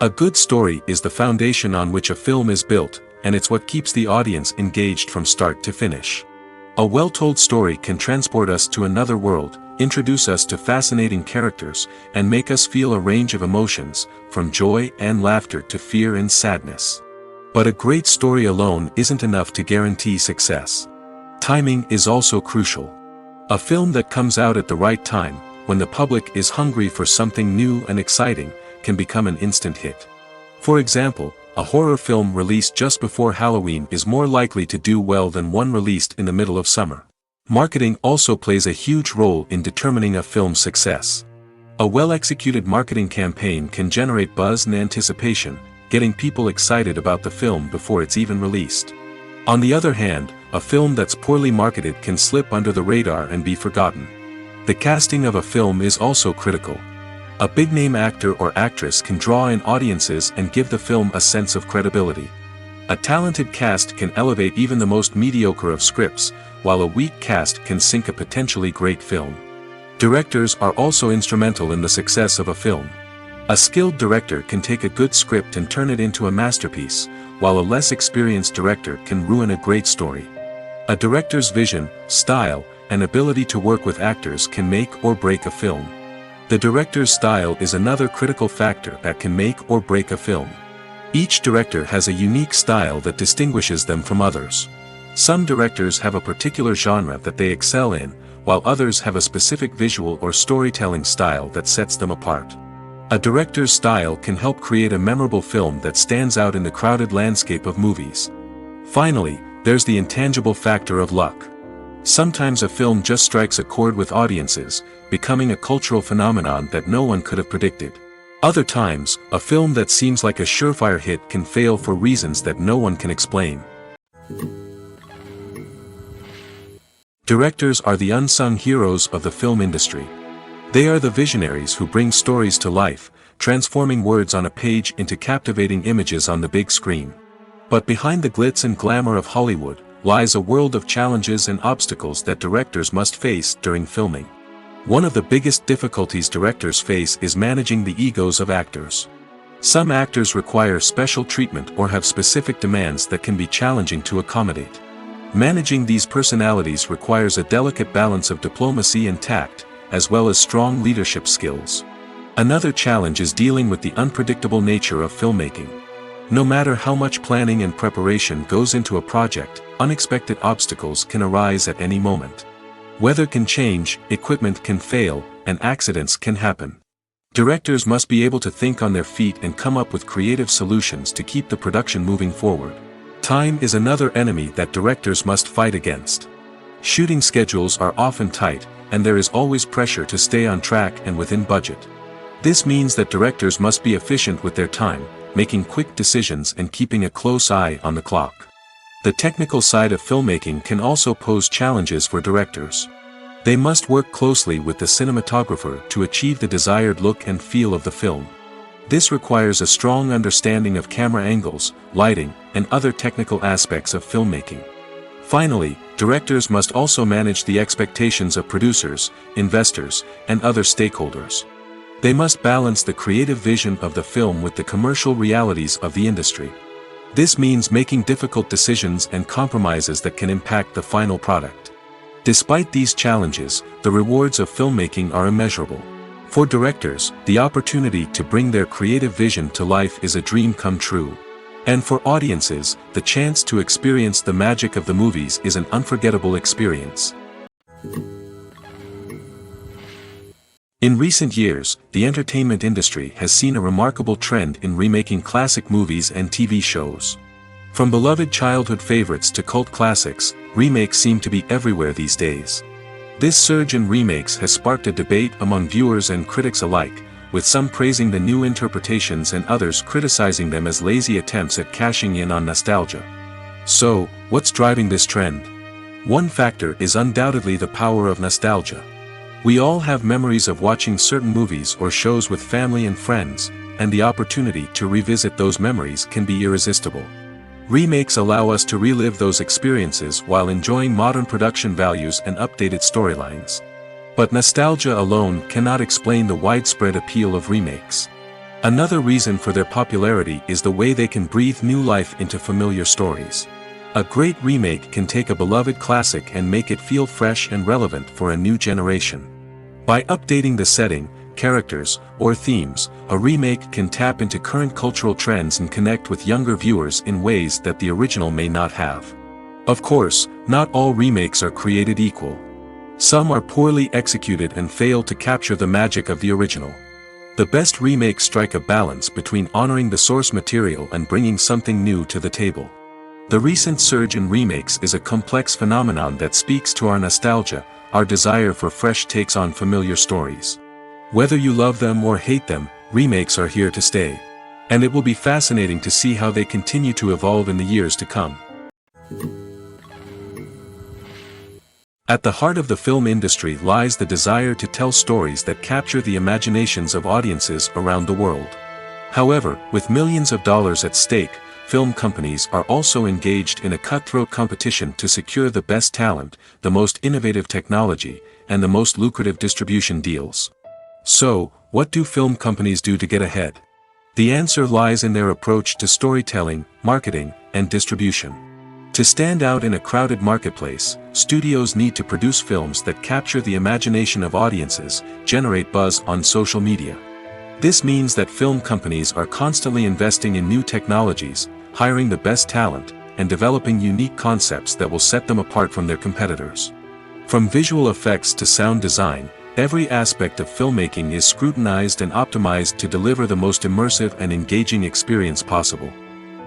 A good story is the foundation on which a film is built, and it's what keeps the audience engaged from start to finish. A well-told story can transport us to another world, introduce us to fascinating characters, and make us feel a range of emotions, from joy and laughter to fear and sadness. But a great story alone isn't enough to guarantee success. Timing is also crucial. A film that comes out at the right time, when the public is hungry for something new and exciting, can become an instant hit. For example, a horror film released just before Halloween is more likely to do well than one released in the middle of summer. Marketing also plays a huge role in determining a film's success. A well-executed marketing campaign can generate buzz and anticipation, getting people excited about the film before it's even released. On the other hand, a film that's poorly marketed can slip under the radar and be forgotten. The casting of a film is also critical. A big-name actor or actress can draw in audiences and give the film a sense of credibility. A talented cast can elevate even the most mediocre of scripts, while a weak cast can sink a potentially great film. Directors are also instrumental in the success of a film. A skilled director can take a good script and turn it into a masterpiece, while a less experienced director can ruin a great story. A director's vision, style, and ability to work with actors can make or break a film. The director's style is another critical factor that can make or break a film. Each director has a unique style that distinguishes them from others. Some directors have a particular genre that they excel in, while others have a specific visual or storytelling style that sets them apart. A director's style can help create a memorable film that stands out in the crowded landscape of movies. Finally, there's the intangible factor of luck. Sometimes a film just strikes a chord with audiences, becoming a cultural phenomenon that no one could have predicted. Other times, a film that seems like a surefire hit can fail for reasons that no one can explain. Directors are the unsung heroes of the film industry. They are the visionaries who bring stories to life, transforming words on a page into captivating images on the big screen. But behind the glitz and glamour of Hollywood, lies a world of challenges and obstacles that directors must face during filming. One of the biggest difficulties directors face is managing the egos of actors. Some actors require special treatment or have specific demands that can be challenging to accommodate. Managing these personalities requires a delicate balance of diplomacy and tact, as well as strong leadership skills. Another challenge is dealing with the unpredictable nature of filmmaking. No matter how much planning and preparation goes into a project, unexpected obstacles can arise at any moment. Weather can change, equipment can fail, and accidents can happen. Directors must be able to think on their feet and come up with creative solutions to keep the production moving forward. Time is another enemy that directors must fight against. Shooting schedules are often tight, and there is always pressure to stay on track and within budget. This means that directors must be efficient with their time, making quick decisions and keeping a close eye on the clock. The technical side of filmmaking can also pose challenges for directors. They must work closely with the cinematographer to achieve the desired look and feel of the film. This requires a strong understanding of camera angles, lighting, and other technical aspects of filmmaking. Finally, directors must also manage the expectations of producers, investors, and other stakeholders. They must balance the creative vision of the film with the commercial realities of the industry. This means making difficult decisions and compromises that can impact the final product. Despite these challenges, the rewards of filmmaking are immeasurable. For directors, the opportunity to bring their creative vision to life is a dream come true. And for audiences, the chance to experience the magic of the movies is an unforgettable experience. In recent years, the entertainment industry has seen a remarkable trend in remaking classic movies and TV shows. From beloved childhood favorites to cult classics, remakes seem to be everywhere these days. This surge in remakes has sparked a debate among viewers and critics alike, with some praising the new interpretations and others criticizing them as lazy attempts at cashing in on nostalgia. So, what's driving this trend? One factor is undoubtedly the power of nostalgia. We all have memories of watching certain movies or shows with family and friends, and the opportunity to revisit those memories can be irresistible. Remakes allow us to relive those experiences while enjoying modern production values and updated storylines. But nostalgia alone cannot explain the widespread appeal of remakes. Another reason for their popularity is the way they can breathe new life into familiar stories. A great remake can take a beloved classic and make it feel fresh and relevant for a new generation. By updating the setting, characters, or themes, a remake can tap into current cultural trends and connect with younger viewers in ways that the original may not have. Of course, not all remakes are created equal. Some are poorly executed and fail to capture the magic of the original. The best remakes strike a balance between honoring the source material and bringing something new to the table. The recent surge in remakes is a complex phenomenon that speaks to our nostalgia, our desire for fresh takes on familiar stories. Whether you love them or hate them, remakes are here to stay. And it will be fascinating to see how they continue to evolve in the years to come. At the heart of the film industry lies the desire to tell stories that capture the imaginations of audiences around the world. However, with millions of dollars at stake, film companies are also engaged in a cutthroat competition to secure the best talent, the most innovative technology, and the most lucrative distribution deals. So, what do film companies do to get ahead? The answer lies in their approach to storytelling, marketing, and distribution. To stand out in a crowded marketplace, studios need to produce films that capture the imagination of audiences, generate buzz on social media. This means that film companies are constantly investing in new technologies, hiring the best talent, and developing unique concepts that will set them apart from their competitors. From visual effects to sound design, every aspect of filmmaking is scrutinized and optimized to deliver the most immersive and engaging experience possible.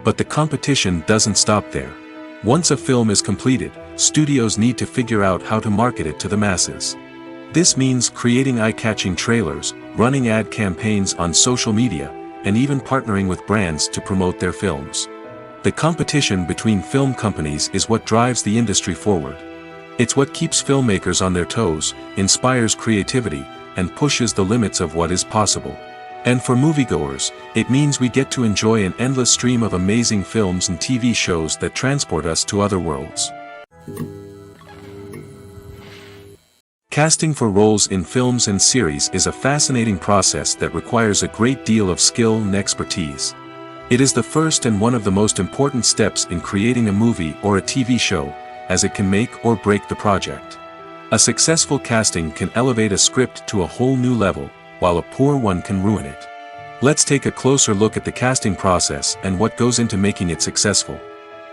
But the competition doesn't stop there. Once a film is completed, studios need to figure out how to market it to the masses. This means creating eye-catching trailers, running ad campaigns on social media, and even partnering with brands to promote their films. The competition between film companies is what drives the industry forward. It's what keeps filmmakers on their toes, inspires creativity, and pushes the limits of what is possible. And for moviegoers, it means we get to enjoy an endless stream of amazing films and TV shows that transport us to other worlds. Casting for roles in films and series is a fascinating process that requires a great deal of skill and expertise. It is the first and one of the most important steps in creating a movie or a TV show, as it can make or break the project. A successful casting can elevate a script to a whole new level, while a poor one can ruin it. Let's take a closer look at the casting process and what goes into making it successful.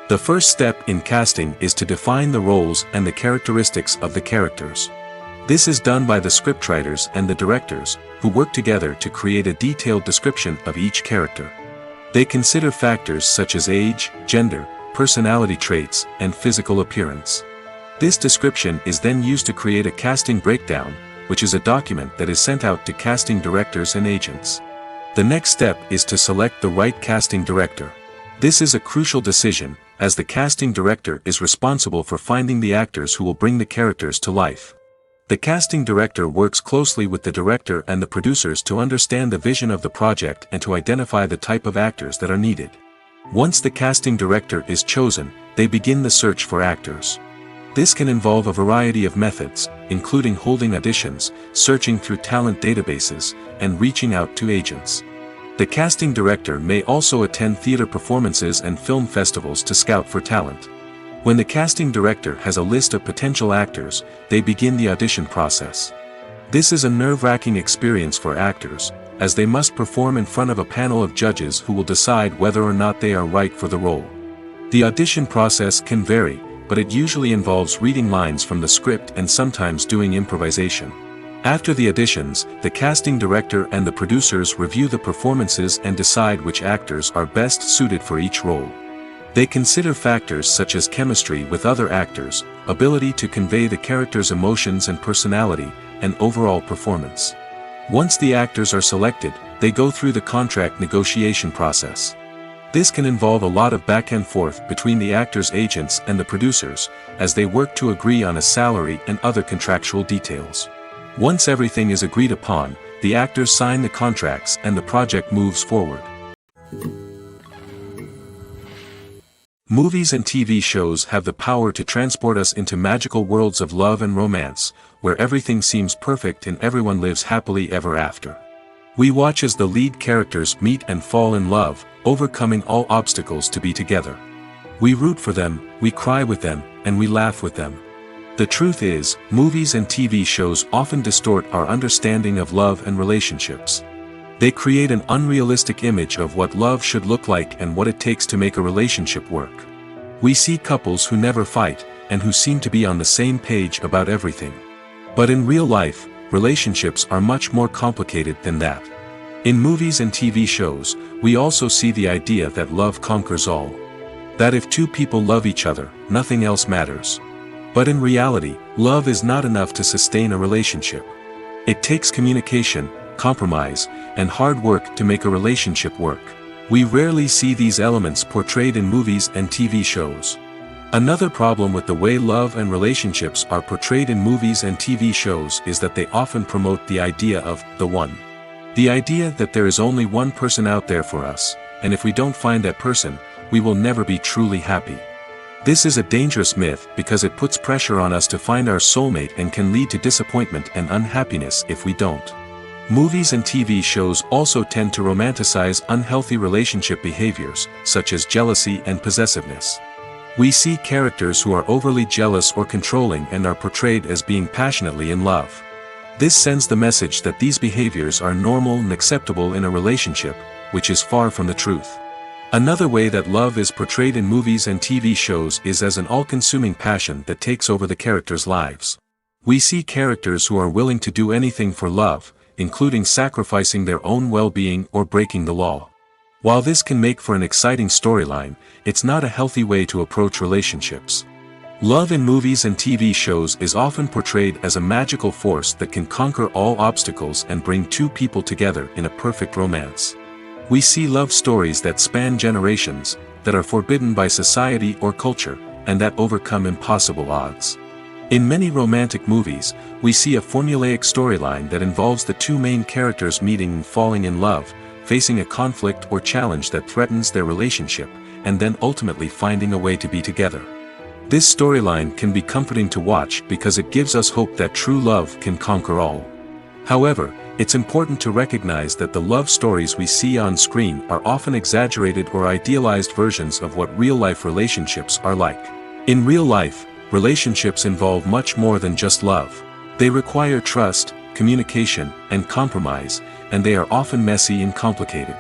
The first step in casting is to define the roles and the characteristics of the characters. This is done by the scriptwriters and the directors, who work together to create a detailed description of each character. They consider factors such as age, gender, personality traits, and physical appearance. This description is then used to create a casting breakdown, which is a document that is sent out to casting directors and agents. The next step is to select the right casting director. This is a crucial decision, as the casting director is responsible for finding the actors who will bring the characters to life. The casting director works closely with the director and the producers to understand the vision of the project and to identify the type of actors that are needed. Once the casting director is chosen, they begin the search for actors. This can involve a variety of methods, including holding auditions, searching through talent databases, and reaching out to agents. The casting director may also attend theater performances and film festivals to scout for talent. When the casting director has a list of potential actors, they begin the audition process. This is a nerve-wracking experience for actors, as they must perform in front of a panel of judges who will decide whether or not they are right for the role. The audition process can vary, but it usually involves reading lines from the script and sometimes doing improvisation. After the auditions, the casting director and the producers review the performances and decide which actors are best suited for each role. They consider factors such as chemistry with other actors, ability to convey the character's emotions and personality, and overall performance. Once the actors are selected, they go through the contract negotiation process. This can involve a lot of back and forth between the actors' agents and the producers, as they work to agree on a salary and other contractual details. Once everything is agreed upon, the actors sign the contracts and the project moves forward. Movies and TV shows have the power to transport us into magical worlds of love and romance, where everything seems perfect and everyone lives happily ever after. We watch as the lead characters meet and fall in love, overcoming all obstacles to be together. We root for them, we cry with them, and we laugh with them. The truth is, movies and TV shows often distort our understanding of love and relationships. They create an unrealistic image of what love should look like and what it takes to make a relationship work. We see couples who never fight, and who seem to be on the same page about everything. But in real life, relationships are much more complicated than that. In movies and TV shows, we also see the idea that love conquers all. That if two people love each other, nothing else matters. But in reality, love is not enough to sustain a relationship. It takes communication, compromise, and hard work to make a relationship work. We rarely see these elements portrayed in movies and TV shows. Another problem with the way love and relationships are portrayed in movies and TV shows is that they often promote the idea of the one. The idea that there is only one person out there for us, and if we don't find that person, we will never be truly happy. This is a dangerous myth because it puts pressure on us to find our soulmate and can lead to disappointment and unhappiness if we don't. Movies and TV shows also tend to romanticize unhealthy relationship behaviors, such as jealousy and possessiveness. We see characters who are overly jealous or controlling and are portrayed as being passionately in love. This sends the message that these behaviors are normal and acceptable in a relationship, which is far from the truth. Another way that love is portrayed in movies and TV shows is as an all-consuming passion that takes over the characters' lives. We see characters who are willing to do anything for love, including sacrificing their own well-being or breaking the law. While this can make for an exciting storyline, it's not a healthy way to approach relationships. Love in movies and TV shows is often portrayed as a magical force that can conquer all obstacles and bring two people together in a perfect romance. We see love stories that span generations, that are forbidden by society or culture, and that overcome impossible odds. In many romantic movies, we see a formulaic storyline that involves the two main characters meeting and falling in love, facing a conflict or challenge that threatens their relationship, and then ultimately finding a way to be together. This storyline can be comforting to watch because it gives us hope that true love can conquer all. However, it's important to recognize that the love stories we see on screen are often exaggerated or idealized versions of what real-life relationships are like. In real life, relationships involve much more than just love. They require trust, communication, and compromise, and they are often messy and complicated.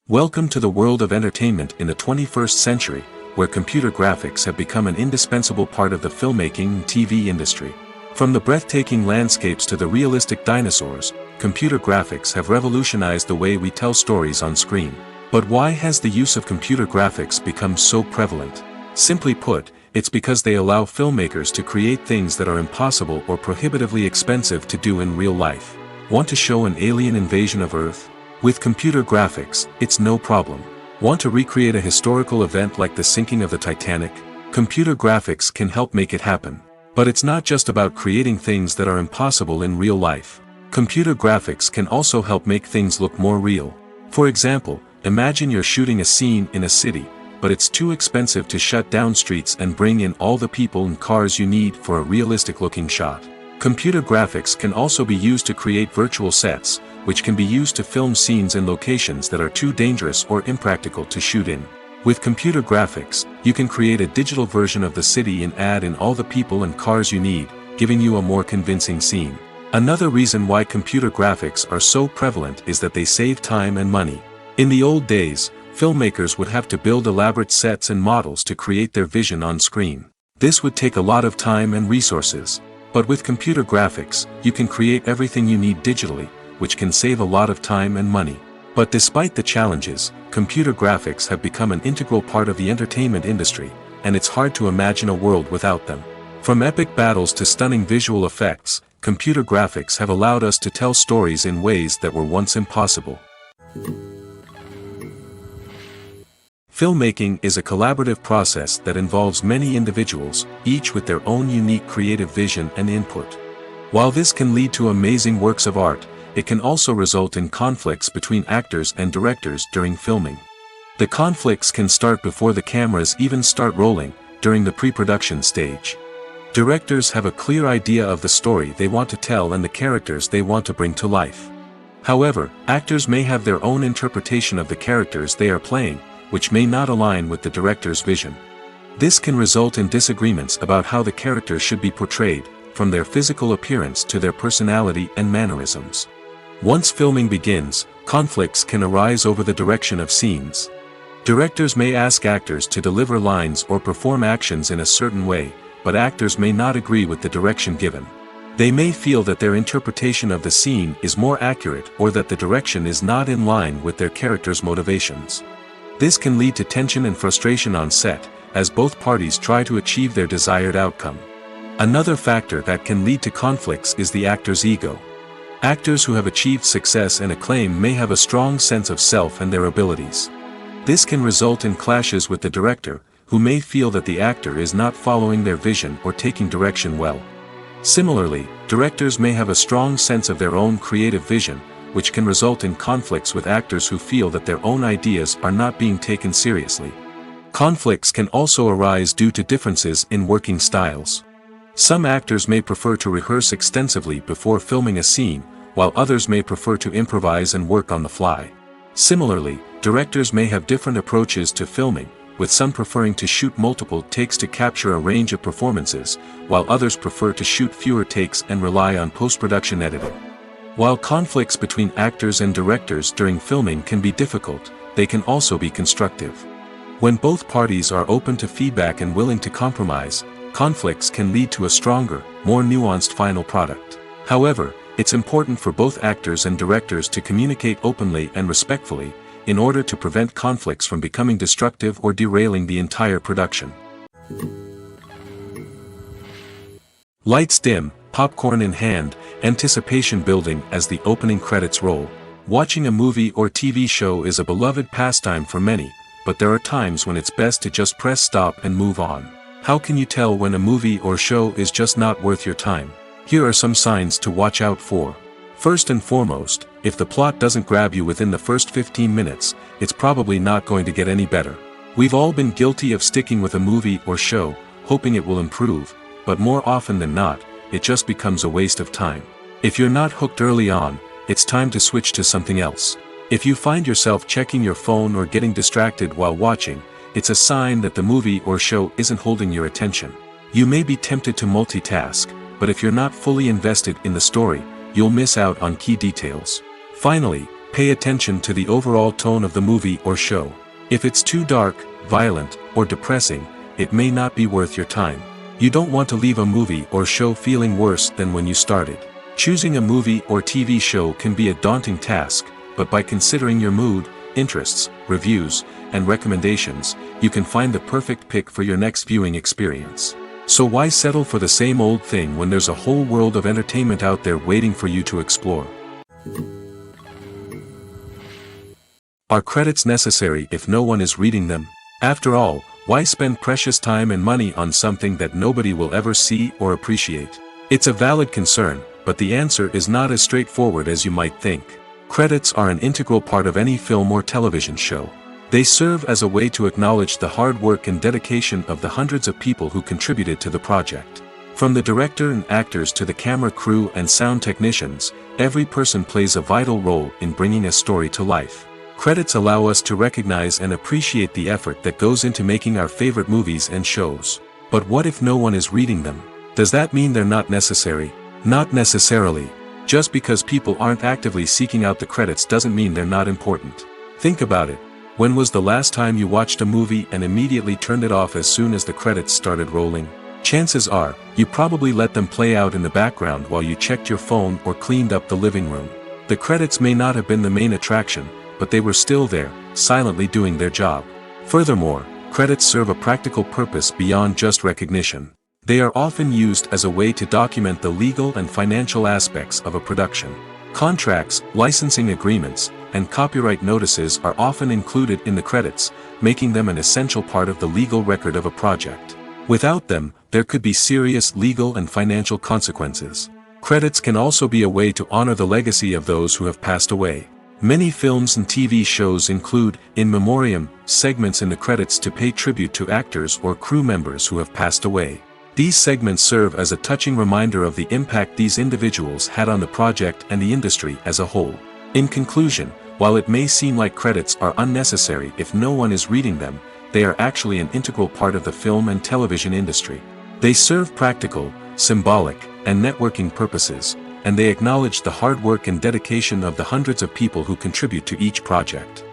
Welcome to the world of entertainment in the 21st century, where computer graphics have become an indispensable part of the filmmaking and TV industry. From the breathtaking landscapes to the realistic dinosaurs, computer graphics have revolutionized the way we tell stories on screen. But why has the use of computer graphics become so prevalent? Simply put, it's because they allow filmmakers to create things that are impossible or prohibitively expensive to do in real life. Want to show an alien invasion of Earth? With computer graphics, it's no problem. Want to recreate a historical event like the sinking of the Titanic? Computer graphics can help make it happen. But it's not just about creating things that are impossible in real life. Computer graphics can also help make things look more real. For example, imagine you're shooting a scene in a city, but it's too expensive to shut down streets and bring in all the people and cars you need for a realistic-looking shot. Computer graphics can also be used to create virtual sets, which can be used to film scenes in locations that are too dangerous or impractical to shoot in. With computer graphics, you can create a digital version of the city and add in all the people and cars you need, giving you a more convincing scene. Another reason why computer graphics are so prevalent is that they save time and money. In the old days, filmmakers would have to build elaborate sets and models to create their vision on screen. This would take a lot of time and resources. But with computer graphics, you can create everything you need digitally, which can save a lot of time and money. But despite the challenges, computer graphics have become an integral part of the entertainment industry, and it's hard to imagine a world without them. From epic battles to stunning visual effects, computer graphics have allowed us to tell stories in ways that were once impossible. Filmmaking is a collaborative process that involves many individuals, each with their own unique creative vision and input. While this can lead to amazing works of art, it can also result in conflicts between actors and directors during filming. The conflicts can start before the cameras even start rolling, during the pre-production stage. Directors have a clear idea of the story they want to tell and the characters they want to bring to life. However, actors may have their own interpretation of the characters they are playing, which may not align with the director's vision. This can result in disagreements about how the characters should be portrayed, from their physical appearance to their personality and mannerisms. Once filming begins, conflicts can arise over the direction of scenes. Directors may ask actors to deliver lines or perform actions in a certain way, but actors may not agree with the direction given. They may feel that their interpretation of the scene is more accurate or that the direction is not in line with their character's motivations. This can lead to tension and frustration on set, as both parties try to achieve their desired outcome. Another factor that can lead to conflicts is the actor's ego. Actors who have achieved success and acclaim may have a strong sense of self and their abilities. This can result in clashes with the director, who may feel that the actor is not following their vision or taking direction well. Similarly, directors may have a strong sense of their own creative vision, which can result in conflicts with actors who feel that their own ideas are not being taken seriously. Conflicts can also arise due to differences in working styles. Some actors may prefer to rehearse extensively before filming a scene, while others may prefer to improvise and work on the fly. Similarly, directors may have different approaches to filming, with some preferring to shoot multiple takes to capture a range of performances, while others prefer to shoot fewer takes and rely on post-production editing. While conflicts between actors and directors during filming can be difficult, they can also be constructive. When both parties are open to feedback and willing to compromise, conflicts can lead to a stronger, more nuanced final product. However, it's important for both actors and directors to communicate openly and respectfully, in order to prevent conflicts from becoming destructive or derailing the entire production. Lights dim, popcorn in hand, anticipation building as the opening credits roll. Watching a movie or TV show is a beloved pastime for many, but there are times when it's best to just press stop and move on. How can you tell when a movie or show is just not worth your time? Here are some signs to watch out for. First and foremost, if the plot doesn't grab you within the first 15 minutes, it's probably not going to get any better. We've all been guilty of sticking with a movie or show, hoping it will improve, but more often than not, it just becomes a waste of time. If you're not hooked early on, it's time to switch to something else. If you find yourself checking your phone or getting distracted while watching, it's a sign that the movie or show isn't holding your attention. You may be tempted to multitask, but if you're not fully invested in the story, you'll miss out on key details. Finally, pay attention to the overall tone of the movie or show. If it's too dark, violent, or depressing, it may not be worth your time. You don't want to leave a movie or show feeling worse than when you started. Choosing a movie or TV show can be a daunting task, but by considering your mood, interests, reviews, and recommendations, you can find the perfect pick for your next viewing experience. So why settle for the same old thing when there's a whole world of entertainment out there waiting for you to explore? Are credits necessary if no one is reading them? After all, why spend precious time and money on something that nobody will ever see or appreciate? It's a valid concern, but the answer is not as straightforward as you might think. Credits are an integral part of any film or television show. They serve as a way to acknowledge the hard work and dedication of the hundreds of people who contributed to the project. From the director and actors to the camera crew and sound technicians, every person plays a vital role in bringing a story to life. Credits allow us to recognize and appreciate the effort that goes into making our favorite movies and shows. But what if no one is reading them? Does that mean they're not necessary? Not necessarily. Just because people aren't actively seeking out the credits doesn't mean they're not important. Think about it. When was the last time you watched a movie and immediately turned it off as soon as the credits started rolling? Chances are, you probably let them play out in the background while you checked your phone or cleaned up the living room. The credits may not have been the main attraction, but they were still there, silently doing their job. Furthermore, credits serve a practical purpose beyond just recognition. They are often used as a way to document the legal and financial aspects of a production. Contracts, licensing agreements, and copyright notices are often included in the credits, making them an essential part of the legal record of a project. Without them, there could be serious legal and financial consequences. Credits can also be a way to honor the legacy of those who have passed away. Many films and TV shows include, in memoriam, segments in the credits to pay tribute to actors or crew members who have passed away. These segments serve as a touching reminder of the impact these individuals had on the project and the industry as a whole. In conclusion, while it may seem like credits are unnecessary if no one is reading them, they are actually an integral part of the film and television industry. They serve practical, symbolic, and networking purposes, and they acknowledge the hard work and dedication of the hundreds of people who contribute to each project.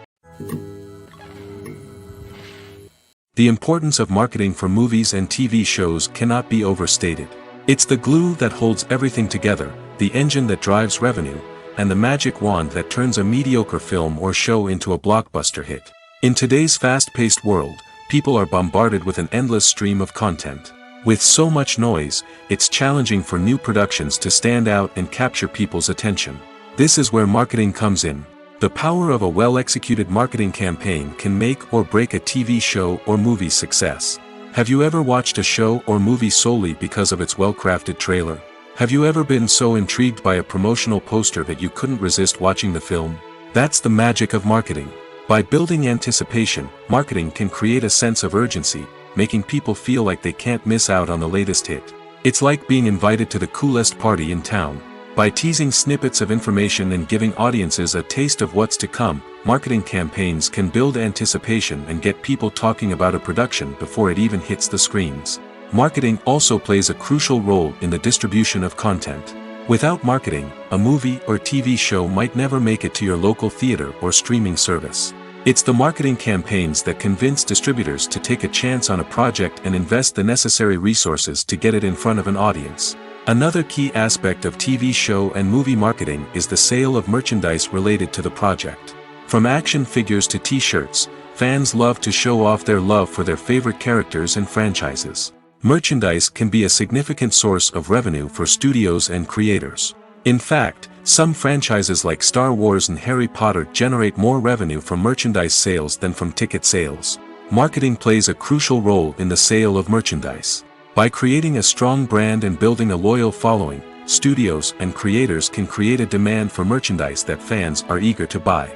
The importance of marketing for movies and TV shows cannot be overstated. It's the glue that holds everything together, the engine that drives revenue, and the magic wand that turns a mediocre film or show into a blockbuster hit. In today's fast-paced world, people are bombarded with an endless stream of content. With so much noise, it's challenging for new productions to stand out and capture people's attention. This is where marketing comes in. The power of a well-executed marketing campaign can make or break a TV show or movie's success. Have you ever watched a show or movie solely because of its well-crafted trailer? Have you ever been so intrigued by a promotional poster that you couldn't resist watching the film? That's the magic of marketing. By building anticipation, marketing can create a sense of urgency, making people feel like they can't miss out on the latest hit. It's like being invited to the coolest party in town. By teasing snippets of information and giving audiences a taste of what's to come, marketing campaigns can build anticipation and get people talking about a production before it even hits the screens. Marketing also plays a crucial role in the distribution of content. Without marketing, a movie or TV show might never make it to your local theater or streaming service. It's the marketing campaigns that convince distributors to take a chance on a project and invest the necessary resources to get it in front of an audience. Another key aspect of TV show and movie marketing is the sale of merchandise related to the project. From action figures to t-shirts, fans love to show off their love for their favorite characters and franchises. Merchandise can be a significant source of revenue for studios and creators. In fact, some franchises like Star Wars and Harry Potter generate more revenue from merchandise sales than from ticket sales. Marketing plays a crucial role in the sale of merchandise. By creating a strong brand and building a loyal following, studios and creators can create a demand for merchandise that fans are eager to buy.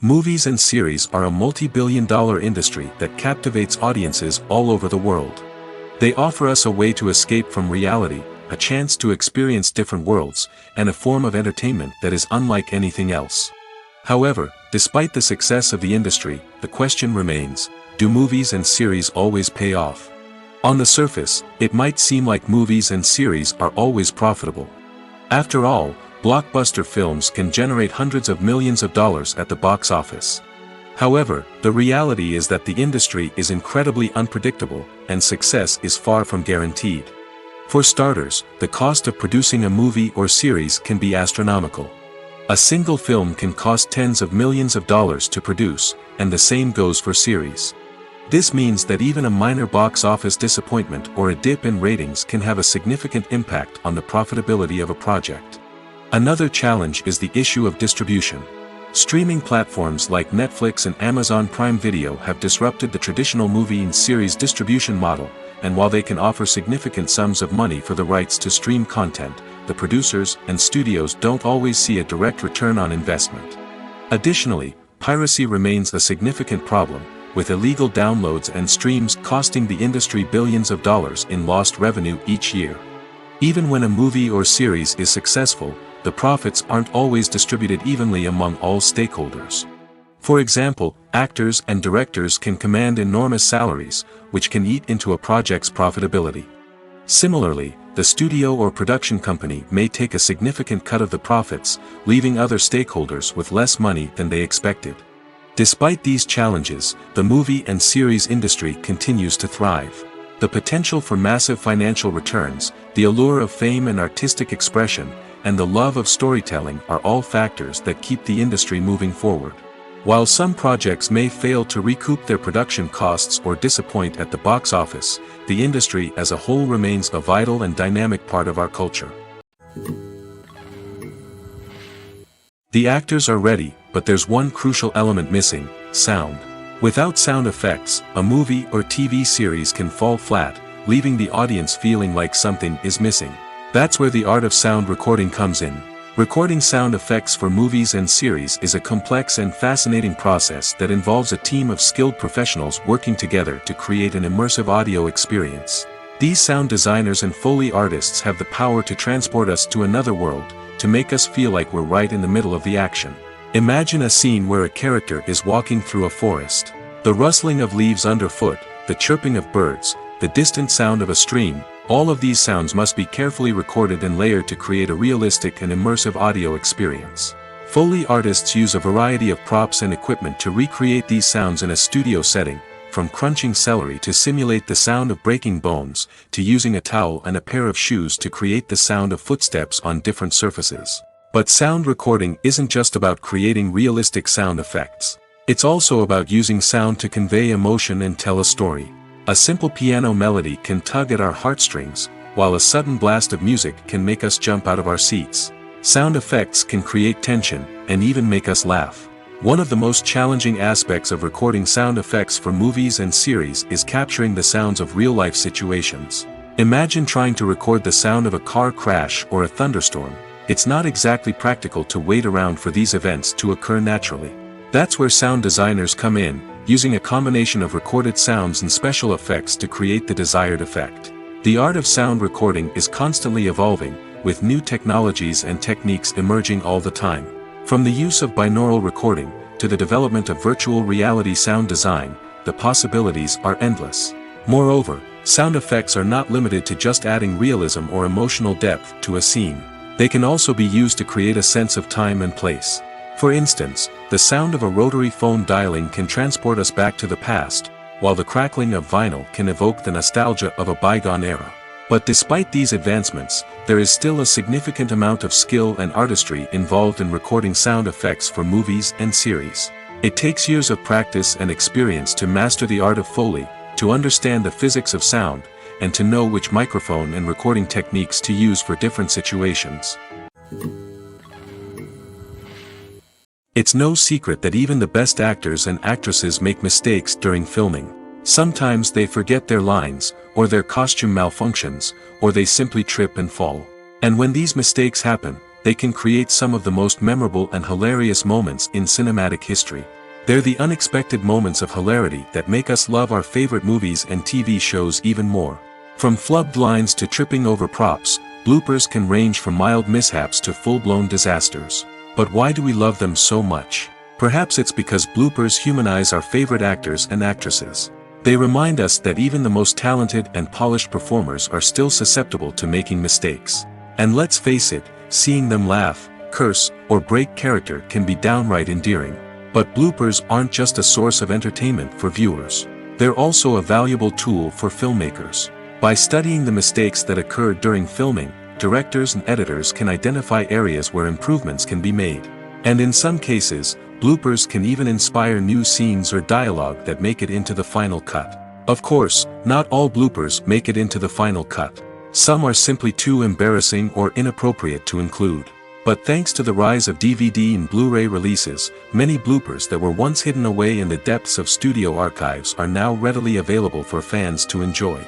Movies and series are a multi-billion-dollar industry that captivates audiences all over the world. They offer us a way to escape from reality, a chance to experience different worlds, and a form of entertainment that is unlike anything else. However, despite the success of the industry, the question remains, do movies and series always pay off? On the surface, it might seem like movies and series are always profitable. After all, blockbuster films can generate hundreds of millions of dollars at the box office. However, the reality is that the industry is incredibly unpredictable, and success is far from guaranteed. For starters, the cost of producing a movie or series can be astronomical. A single film can cost tens of millions of dollars to produce, and the same goes for series. This means that even a minor box office disappointment or a dip in ratings can have a significant impact on the profitability of a project. Another challenge is the issue of distribution. Streaming platforms like Netflix and Amazon Prime Video have disrupted the traditional movie and series distribution model, and while they can offer significant sums of money for the rights to stream content, the producers and studios don't always see a direct return on investment. Additionally, piracy remains a significant problem, with illegal downloads and streams costing the industry billions of dollars in lost revenue each year. Even when a movie or series is successful, the profits aren't always distributed evenly among all stakeholders. For example, actors and directors can command enormous salaries, which can eat into a project's profitability. Similarly, the studio or production company may take a significant cut of the profits, leaving other stakeholders with less money than they expected. Despite these challenges, the movie and series industry continues to thrive. The potential for massive financial returns, the allure of fame and artistic expression, and the love of storytelling are all factors that keep the industry moving forward. While some projects may fail to recoup their production costs or disappoint at the box office, the industry as a whole remains a vital and dynamic part of our culture. The actors are ready, but there's one crucial element missing: sound. Without sound effects, a movie or TV series can fall flat, leaving the audience feeling like something is missing. That's where the art of sound recording comes in. Recording sound effects for movies and series is a complex and fascinating process that involves a team of skilled professionals working together to create an immersive audio experience. These sound designers and Foley artists have the power to transport us to another world, to make us feel like we're right in the middle of the action. Imagine a scene where a character is walking through a forest. The rustling of leaves underfoot, the chirping of birds, the distant sound of a stream, all of these sounds must be carefully recorded and layered to create a realistic and immersive audio experience. Foley artists use a variety of props and equipment to recreate these sounds in a studio setting, from crunching celery to simulate the sound of breaking bones, to using a towel and a pair of shoes to create the sound of footsteps on different surfaces. But sound recording isn't just about creating realistic sound effects. It's also about using sound to convey emotion and tell a story. A simple piano melody can tug at our heartstrings, while a sudden blast of music can make us jump out of our seats. Sound effects can create tension, and even make us laugh. One of the most challenging aspects of recording sound effects for movies and series is capturing the sounds of real-life situations. Imagine trying to record the sound of a car crash or a thunderstorm. It's not exactly practical to wait around for these events to occur naturally. That's where sound designers come in, using a combination of recorded sounds and special effects to create the desired effect. The art of sound recording is constantly evolving, with new technologies and techniques emerging all the time. From the use of binaural recording, to the development of virtual reality sound design, the possibilities are endless. Moreover, sound effects are not limited to just adding realism or emotional depth to a scene. They can also be used to create a sense of time and place. For instance, the sound of a rotary phone dialing can transport us back to the past, while the crackling of vinyl can evoke the nostalgia of a bygone era. But despite these advancements, there is still a significant amount of skill and artistry involved in recording sound effects for movies and series. It takes years of practice and experience to master the art of Foley, to understand the physics of sound, and to know which microphone and recording techniques to use for different situations. It's no secret that even the best actors and actresses make mistakes during filming. Sometimes they forget their lines, or their costume malfunctions, or they simply trip and fall. And when these mistakes happen, they can create some of the most memorable and hilarious moments in cinematic history. They're the unexpected moments of hilarity that make us love our favorite movies and TV shows even more. From flubbed lines to tripping over props, bloopers can range from mild mishaps to full-blown disasters. But why do we love them so much? Perhaps it's because bloopers humanize our favorite actors and actresses. They remind us that even the most talented and polished performers are still susceptible to making mistakes. And let's face it, seeing them laugh, curse, or break character can be downright endearing. But bloopers aren't just a source of entertainment for viewers. They're also a valuable tool for filmmakers. By studying the mistakes that occurred during filming, directors and editors can identify areas where improvements can be made. And in some cases, bloopers can even inspire new scenes or dialogue that make it into the final cut. Of course, not all bloopers make it into the final cut. Some are simply too embarrassing or inappropriate to include. But thanks to the rise of DVD and Blu-ray releases, many bloopers that were once hidden away in the depths of studio archives are now readily available for fans to enjoy.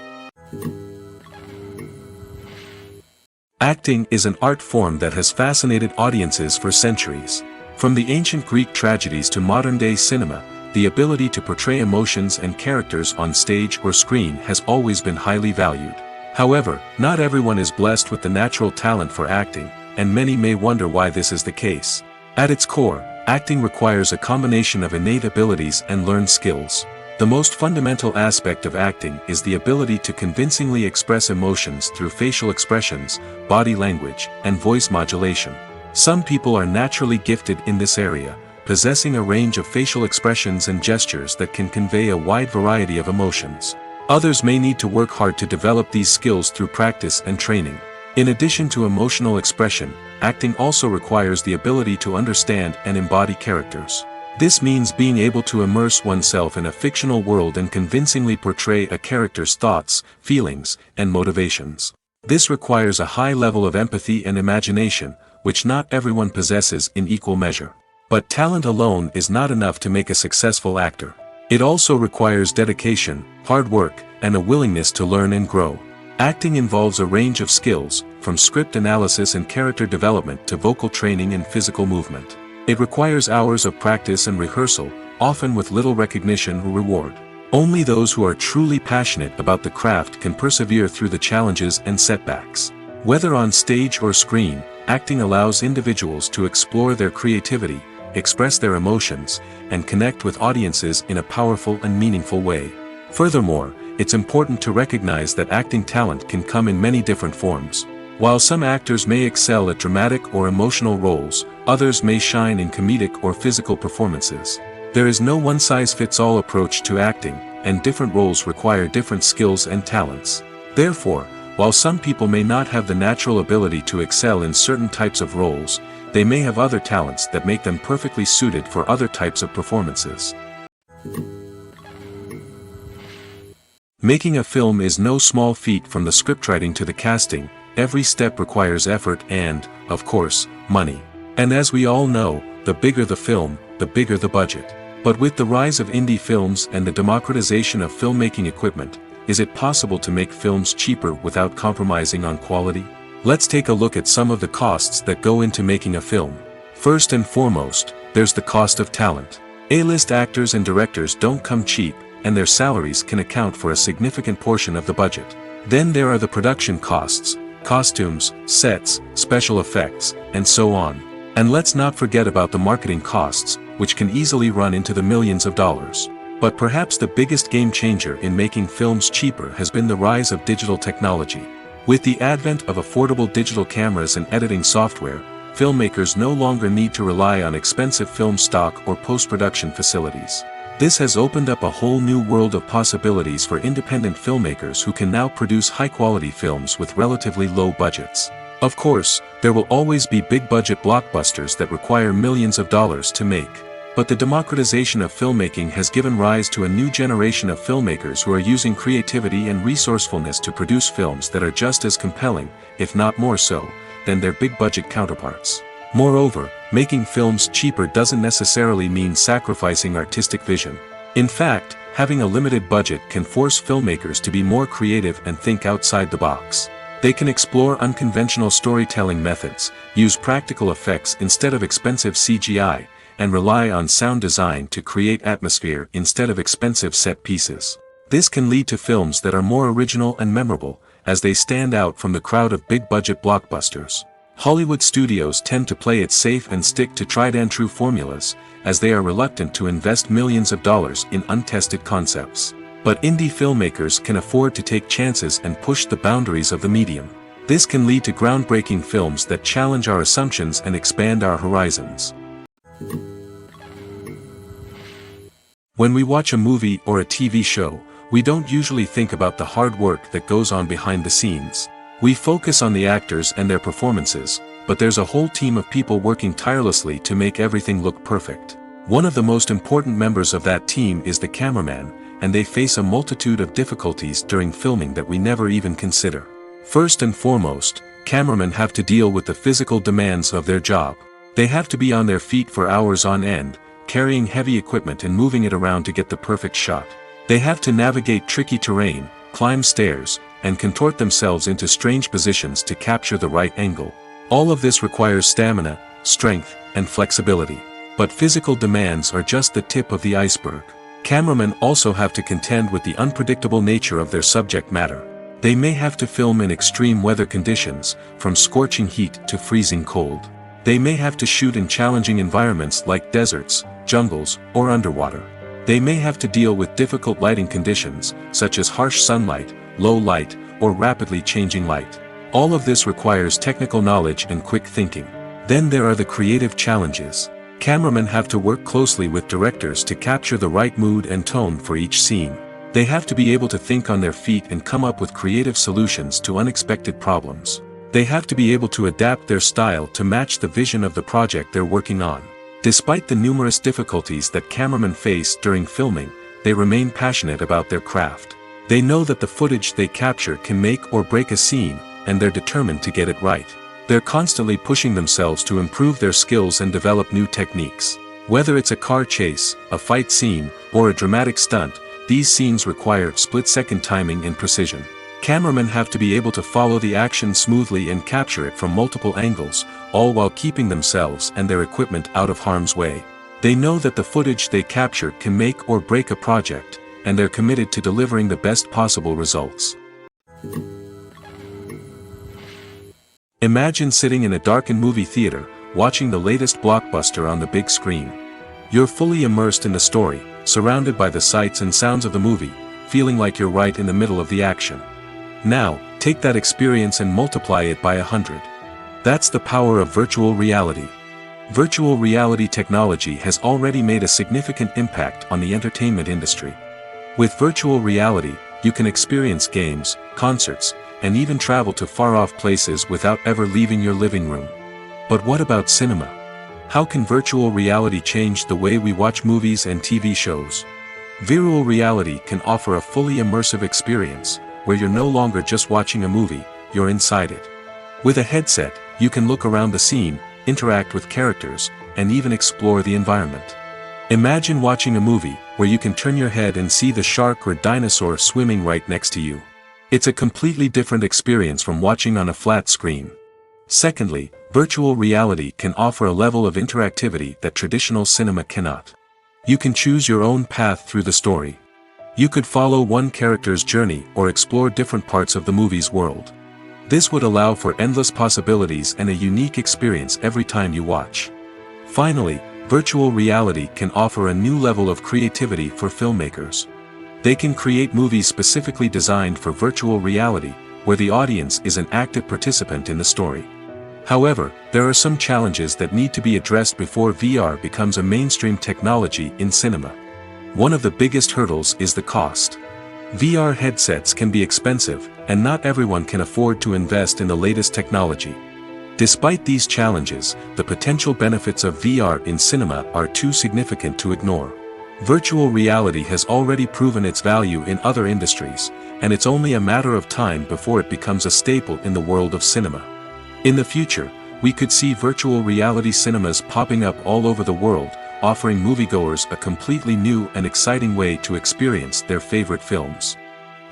Acting is an art form that has fascinated audiences for centuries. From the ancient Greek tragedies to modern-day cinema, the ability to portray emotions and characters on stage or screen has always been highly valued. However, not everyone is blessed with the natural talent for acting, and many may wonder why this is the case. At its core, acting requires a combination of innate abilities and learned skills. The most fundamental aspect of acting is the ability to convincingly express emotions through facial expressions, body language, and voice modulation. Some people are naturally gifted in this area, possessing a range of facial expressions and gestures that can convey a wide variety of emotions. Others may need to work hard to develop these skills through practice and training. In addition to emotional expression, acting also requires the ability to understand and embody characters. This means being able to immerse oneself in a fictional world and convincingly portray a character's thoughts, feelings, and motivations. This requires a high level of empathy and imagination, which not everyone possesses in equal measure. But talent alone is not enough to make a successful actor. It also requires dedication, hard work, and a willingness to learn and grow. Acting involves a range of skills, from script analysis and character development to vocal training and physical movement. It requires hours of practice and rehearsal, often with little recognition or reward. Only those who are truly passionate about the craft can persevere through the challenges and setbacks. Whether on stage or screen, acting allows individuals to explore their creativity, express their emotions, and connect with audiences in a powerful and meaningful way. Furthermore, it's important to recognize that acting talent can come in many different forms. While some actors may excel at dramatic or emotional roles, others may shine in comedic or physical performances. There is no one-size-fits-all approach to acting, and different roles require different skills and talents. Therefore, while some people may not have the natural ability to excel in certain types of roles, they may have other talents that make them perfectly suited for other types of performances. Making a film is no small feat. From the scriptwriting to the casting. Every step requires effort and, of course, money. And as we all know, the bigger the film, the bigger the budget. But with the rise of indie films and the democratization of filmmaking equipment, is it possible to make films cheaper without compromising on quality? Let's take a look at some of the costs that go into making a film. First and foremost, there's the cost of talent. A-list actors and directors don't come cheap, and their salaries can account for a significant portion of the budget. Then there are the production costs. Costumes, sets, special effects, and so on. And let's not forget about the marketing costs, which can easily run into the millions of dollars. But perhaps the biggest game changer in making films cheaper has been the rise of digital technology. With the advent of affordable digital cameras and editing software, filmmakers no longer need to rely on expensive film stock or post-production facilities. This has opened up a whole new world of possibilities for independent filmmakers who can now produce high-quality films with relatively low budgets. Of course, there will always be big-budget blockbusters that require millions of dollars to make. But the democratization of filmmaking has given rise to a new generation of filmmakers who are using creativity and resourcefulness to produce films that are just as compelling, if not more so, than their big-budget counterparts. Moreover, making films cheaper doesn't necessarily mean sacrificing artistic vision. In fact, having a limited budget can force filmmakers to be more creative and think outside the box. They can explore unconventional storytelling methods, use practical effects instead of expensive CGI, and rely on sound design to create atmosphere instead of expensive set pieces. This can lead to films that are more original and memorable, as they stand out from the crowd of big-budget blockbusters. Hollywood studios tend to play it safe and stick to tried-and-true formulas, as they are reluctant to invest millions of dollars in untested concepts. But indie filmmakers can afford to take chances and push the boundaries of the medium. This can lead to groundbreaking films that challenge our assumptions and expand our horizons. When we watch a movie or a TV show, we don't usually think about the hard work that goes on behind the scenes. We focus on the actors and their performances, but there's a whole team of people working tirelessly to make everything look perfect. One of the most important members of that team is the cameraman, and they face a multitude of difficulties during filming that we never even consider. First and foremost, cameramen have to deal with the physical demands of their job. They have to be on their feet for hours on end, carrying heavy equipment and moving it around to get the perfect shot. They have to navigate tricky terrain, climb stairs, and contort themselves into strange positions to capture the right angle. All of this requires stamina, strength, and flexibility. But physical demands are just the tip of the iceberg. Cameramen also have to contend with the unpredictable nature of their subject matter. They may have to film in extreme weather conditions, from scorching heat to freezing cold. They may have to shoot in challenging environments like deserts, jungles, or underwater. They may have to deal with difficult lighting conditions, such as harsh sunlight, low light, or rapidly changing light. All of this requires technical knowledge and quick thinking. Then there are the creative challenges. Cameramen have to work closely with directors to capture the right mood and tone for each scene. They have to be able to think on their feet and come up with creative solutions to unexpected problems. They have to be able to adapt their style to match the vision of the project they're working on. Despite the numerous difficulties that cameramen face during filming, they remain passionate about their craft. They know that the footage they capture can make or break a scene, and they're determined to get it right. They're constantly pushing themselves to improve their skills and develop new techniques. Whether it's a car chase, a fight scene, or a dramatic stunt, these scenes require split-second timing and precision. Cameramen have to be able to follow the action smoothly and capture it from multiple angles, all while keeping themselves and their equipment out of harm's way. They know that the footage they capture can make or break a project, and they're committed to delivering the best possible results. Imagine sitting in a darkened movie theater, watching the latest blockbuster on the big screen. You're fully immersed in the story, surrounded by the sights and sounds of the movie, feeling like you're right in the middle of the action. Now, take that experience and multiply it by 100. That's the power of virtual reality. Virtual reality technology has already made a significant impact on the entertainment industry. With virtual reality, you can experience games, concerts, and even travel to far-off places without ever leaving your living room. But what about cinema? How can virtual reality change the way we watch movies and TV shows? Virtual reality can offer a fully immersive experience, where you're no longer just watching a movie, you're inside it. With a headset, you can look around the scene, interact with characters, and even explore the environment. Imagine watching a movie, where you can turn your head and see the shark or dinosaur swimming right next to you. It's a completely different experience from watching on a flat screen. Secondly, virtual reality can offer a level of interactivity that traditional cinema cannot. You can choose your own path through the story. You could follow one character's journey or explore different parts of the movie's world. This would allow for endless possibilities and a unique experience every time you watch. Finally, virtual reality can offer a new level of creativity for filmmakers. They can create movies specifically designed for virtual reality, where the audience is an active participant in the story. However, there are some challenges that need to be addressed before VR becomes a mainstream technology in cinema. One of the biggest hurdles is the cost. VR headsets can be expensive, and not everyone can afford to invest in the latest technology. Despite these challenges, the potential benefits of VR in cinema are too significant to ignore. Virtual reality has already proven its value in other industries, and it's only a matter of time before it becomes a staple in the world of cinema. In the future, we could see virtual reality cinemas popping up all over the world, offering moviegoers a completely new and exciting way to experience their favorite films.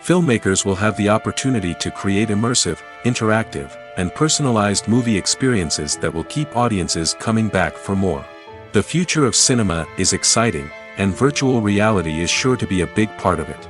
Filmmakers will have the opportunity to create immersive, interactive, and personalized movie experiences that will keep audiences coming back for more. The future of cinema is exciting, and virtual reality is sure to be a big part of it.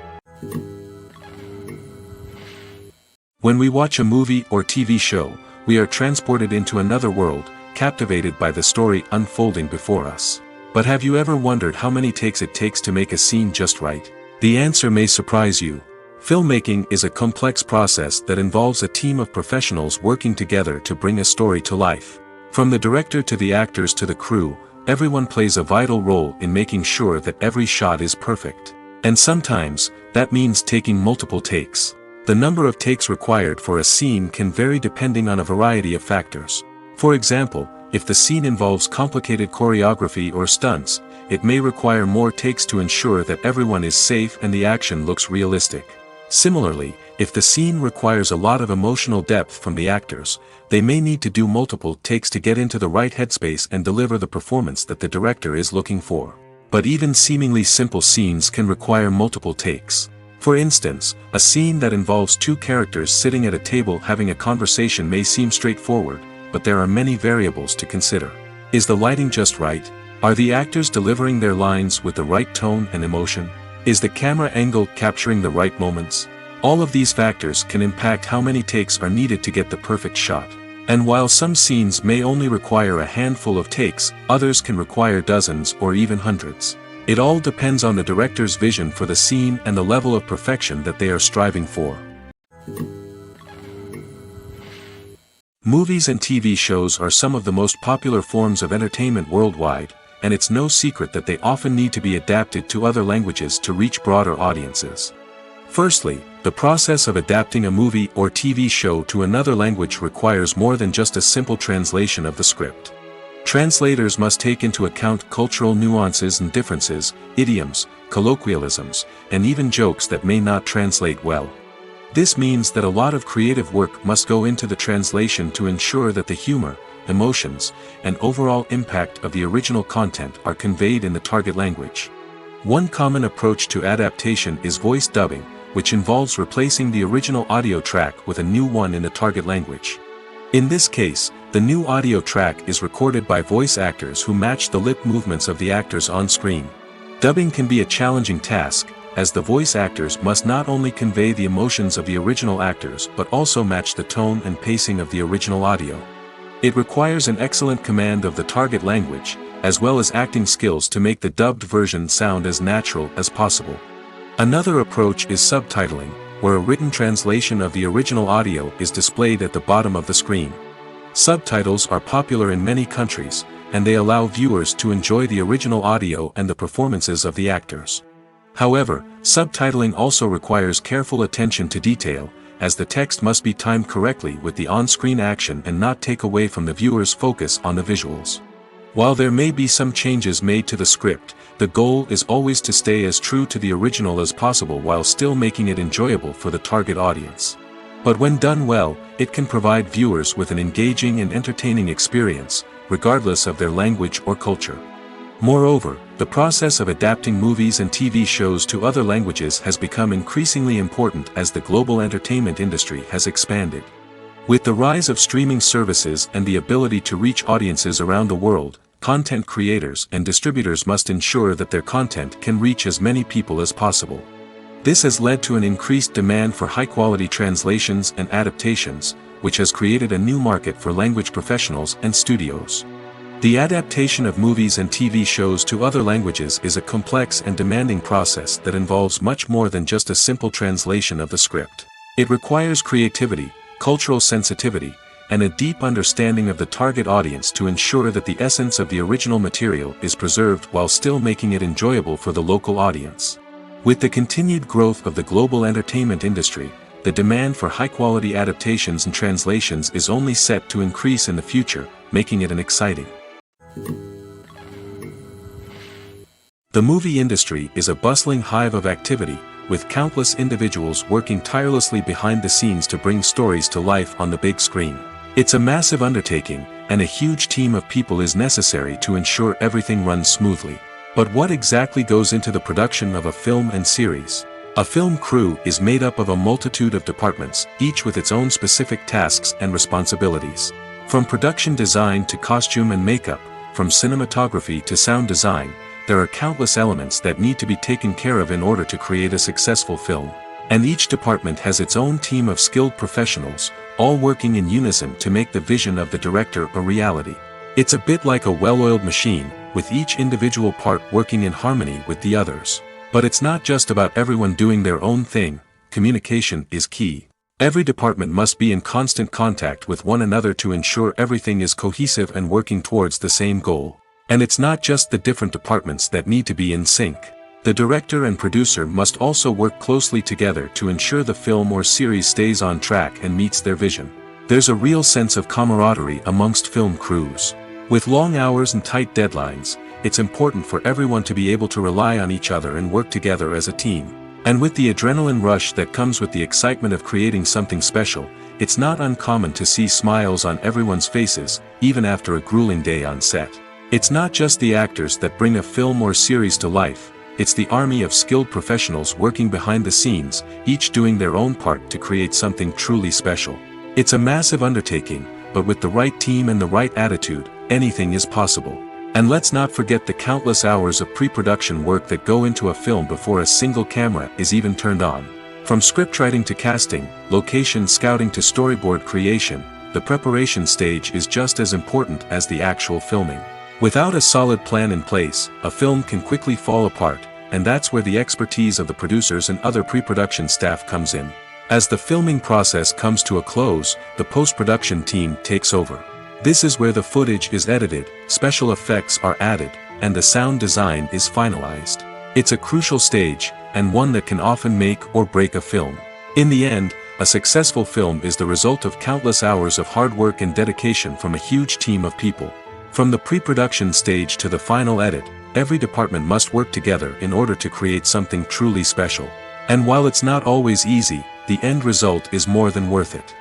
When we watch a movie or TV show, we are transported into another world, captivated by the story unfolding before us. But have you ever wondered how many takes it takes to make a scene just right? The answer may surprise you. Filmmaking is a complex process that involves a team of professionals working together to bring a story to life. From the director to the actors to the crew, everyone plays a vital role in making sure that every shot is perfect. And sometimes, that means taking multiple takes. The number of takes required for a scene can vary depending on a variety of factors. For example, if the scene involves complicated choreography or stunts, it may require more takes to ensure that everyone is safe and the action looks realistic. Similarly, if the scene requires a lot of emotional depth from the actors, they may need to do multiple takes to get into the right headspace and deliver the performance that the director is looking for. But even seemingly simple scenes can require multiple takes. For instance, a scene that involves two characters sitting at a table having a conversation may seem straightforward, but there are many variables to consider. Is the lighting just right? Are the actors delivering their lines with the right tone and emotion? Is the camera angle capturing the right moments? All of these factors can impact how many takes are needed to get the perfect shot. And while some scenes may only require a handful of takes, others can require dozens or even hundreds. It all depends on the director's vision for the scene and the level of perfection that they are striving for. Movies and TV shows are some of the most popular forms of entertainment worldwide, and it's no secret that they often need to be adapted to other languages to reach broader audiences. Firstly, the process of adapting a movie or TV show to another language requires more than just a simple translation of the script. Translators must take into account cultural nuances and differences, idioms, colloquialisms, and even jokes that may not translate well. This means that a lot of creative work must go into the translation to ensure that the humor, emotions, and overall impact of the original content are conveyed in the target language. One common approach to adaptation is voice dubbing, which involves replacing the original audio track with a new one in the target language. In this case, the new audio track is recorded by voice actors who match the lip movements of the actors on screen. Dubbing can be a challenging task, as the voice actors must not only convey the emotions of the original actors but also match the tone and pacing of the original audio. It requires an excellent command of the target language, as well as acting skills to make the dubbed version sound as natural as possible. Another approach is subtitling, where a written translation of the original audio is displayed at the bottom of the screen. Subtitles are popular in many countries, and they allow viewers to enjoy the original audio and the performances of the actors. However, subtitling also requires careful attention to detail, as the text must be timed correctly with the on-screen action and not take away from the viewer's focus on the visuals. While there may be some changes made to the script, the goal is always to stay as true to the original as possible while still making it enjoyable for the target audience. But when done well, it can provide viewers with an engaging and entertaining experience, regardless of their language or culture. Moreover, the process of adapting movies and TV shows to other languages has become increasingly important as the global entertainment industry has expanded. With the rise of streaming services and the ability to reach audiences around the world, content creators and distributors must ensure that their content can reach as many people as possible. This has led to an increased demand for high-quality translations and adaptations, which has created a new market for language professionals and studios. The adaptation of movies and TV shows to other languages is a complex and demanding process that involves much more than just a simple translation of the script. It requires creativity, cultural sensitivity, and a deep understanding of the target audience to ensure that the essence of the original material is preserved while still making it enjoyable for the local audience. With the continued growth of the global entertainment industry, the demand for high-quality adaptations and translations is only set to increase in the future, making it an exciting. The movie industry is a bustling hive of activity, with countless individuals working tirelessly behind the scenes to bring stories to life on the big screen. It's a massive undertaking, and a huge team of people is necessary to ensure everything runs smoothly. But what exactly goes into the production of a film and series? A film crew is made up of a multitude of departments, each with its own specific tasks and responsibilities. From production design to costume and makeup, from cinematography to sound design, there are countless elements that need to be taken care of in order to create a successful film. And each department has its own team of skilled professionals, all working in unison to make the vision of the director a reality. It's a bit like a well-oiled machine, with each individual part working in harmony with the others. But it's not just about everyone doing their own thing. Communication is key. Every department must be in constant contact with one another to ensure everything is cohesive and working towards the same goal. And it's not just the different departments that need to be in sync. The director and producer must also work closely together to ensure the film or series stays on track and meets their vision. There's a real sense of camaraderie amongst film crews. With long hours and tight deadlines, it's important for everyone to be able to rely on each other and work together as a team. And with the adrenaline rush that comes with the excitement of creating something special, it's not uncommon to see smiles on everyone's faces, even after a grueling day on set. It's not just the actors that bring a film or series to life, it's the army of skilled professionals working behind the scenes, each doing their own part to create something truly special. It's a massive undertaking, but with the right team and the right attitude, anything is possible. And let's not forget the countless hours of pre-production work that go into a film before a single camera is even turned on. From scriptwriting to casting, location scouting to storyboard creation, the preparation stage is just as important as the actual filming. Without a solid plan in place, a film can quickly fall apart, and that's where the expertise of the producers and other pre-production staff comes in. As the filming process comes to a close, the post-production team takes over. This is where the footage is edited, special effects are added, and the sound design is finalized. It's a crucial stage, and one that can often make or break a film. In the end, a successful film is the result of countless hours of hard work and dedication from a huge team of people. From the pre-production stage to the final edit, every department must work together in order to create something truly special. And while it's not always easy, the end result is more than worth it.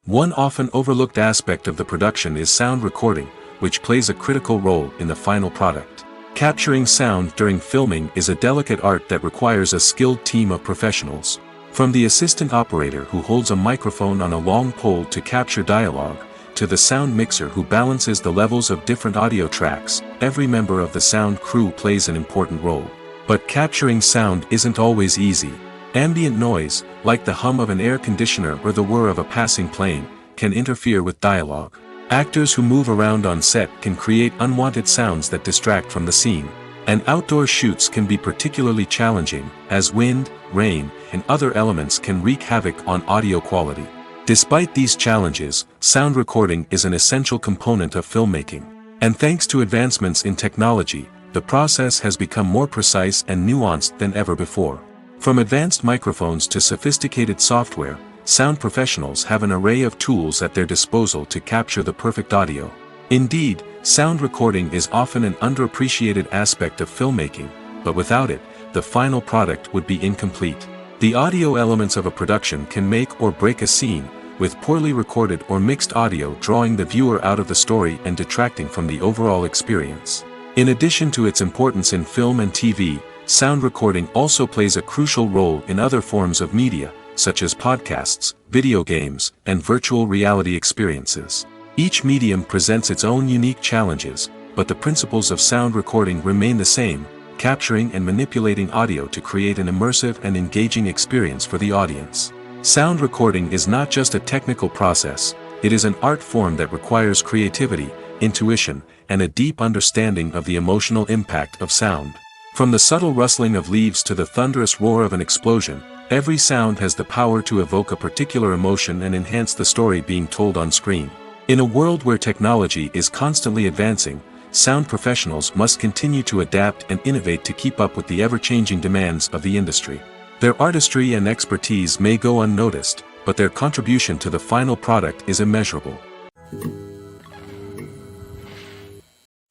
One often overlooked aspect of the production is sound recording, which plays a critical role in the final product. Capturing sound during filming is a delicate art that requires a skilled team of professionals. From the assistant operator who holds a microphone on a long pole to capture dialogue, to the sound mixer who balances the levels of different audio tracks, every member of the sound crew plays an important role. But capturing sound isn't always easy. Ambient noise, like the hum of an air conditioner or the whir of a passing plane, can interfere with dialogue. Actors who move around on set can create unwanted sounds that distract from the scene. And outdoor shoots can be particularly challenging, as wind, rain, and other elements can wreak havoc on audio quality. Despite these challenges, sound recording is an essential component of filmmaking. And thanks to advancements in technology, the process has become more precise and nuanced than ever before. From advanced microphones to sophisticated software, sound professionals have an array of tools at their disposal to capture the perfect audio. Indeed, sound recording is often an underappreciated aspect of filmmaking, but without it, the final product would be incomplete. The audio elements of a production can make or break a scene, with poorly recorded or mixed audio drawing the viewer out of the story and detracting from the overall experience. In addition to its importance in film and TV, sound recording also plays a crucial role in other forms of media, such as podcasts, video games, and virtual reality experiences. Each medium presents its own unique challenges, but the principles of sound recording remain the same, capturing and manipulating audio to create an immersive and engaging experience for the audience. Sound recording is not just a technical process, it is an art form that requires creativity, intuition, and a deep understanding of the emotional impact of sound. From the subtle rustling of leaves to the thunderous roar of an explosion, every sound has the power to evoke a particular emotion and enhance the story being told on screen. In a world where technology is constantly advancing, sound professionals must continue to adapt and innovate to keep up with the ever-changing demands of the industry. Their artistry and expertise may go unnoticed, but their contribution to the final product is immeasurable.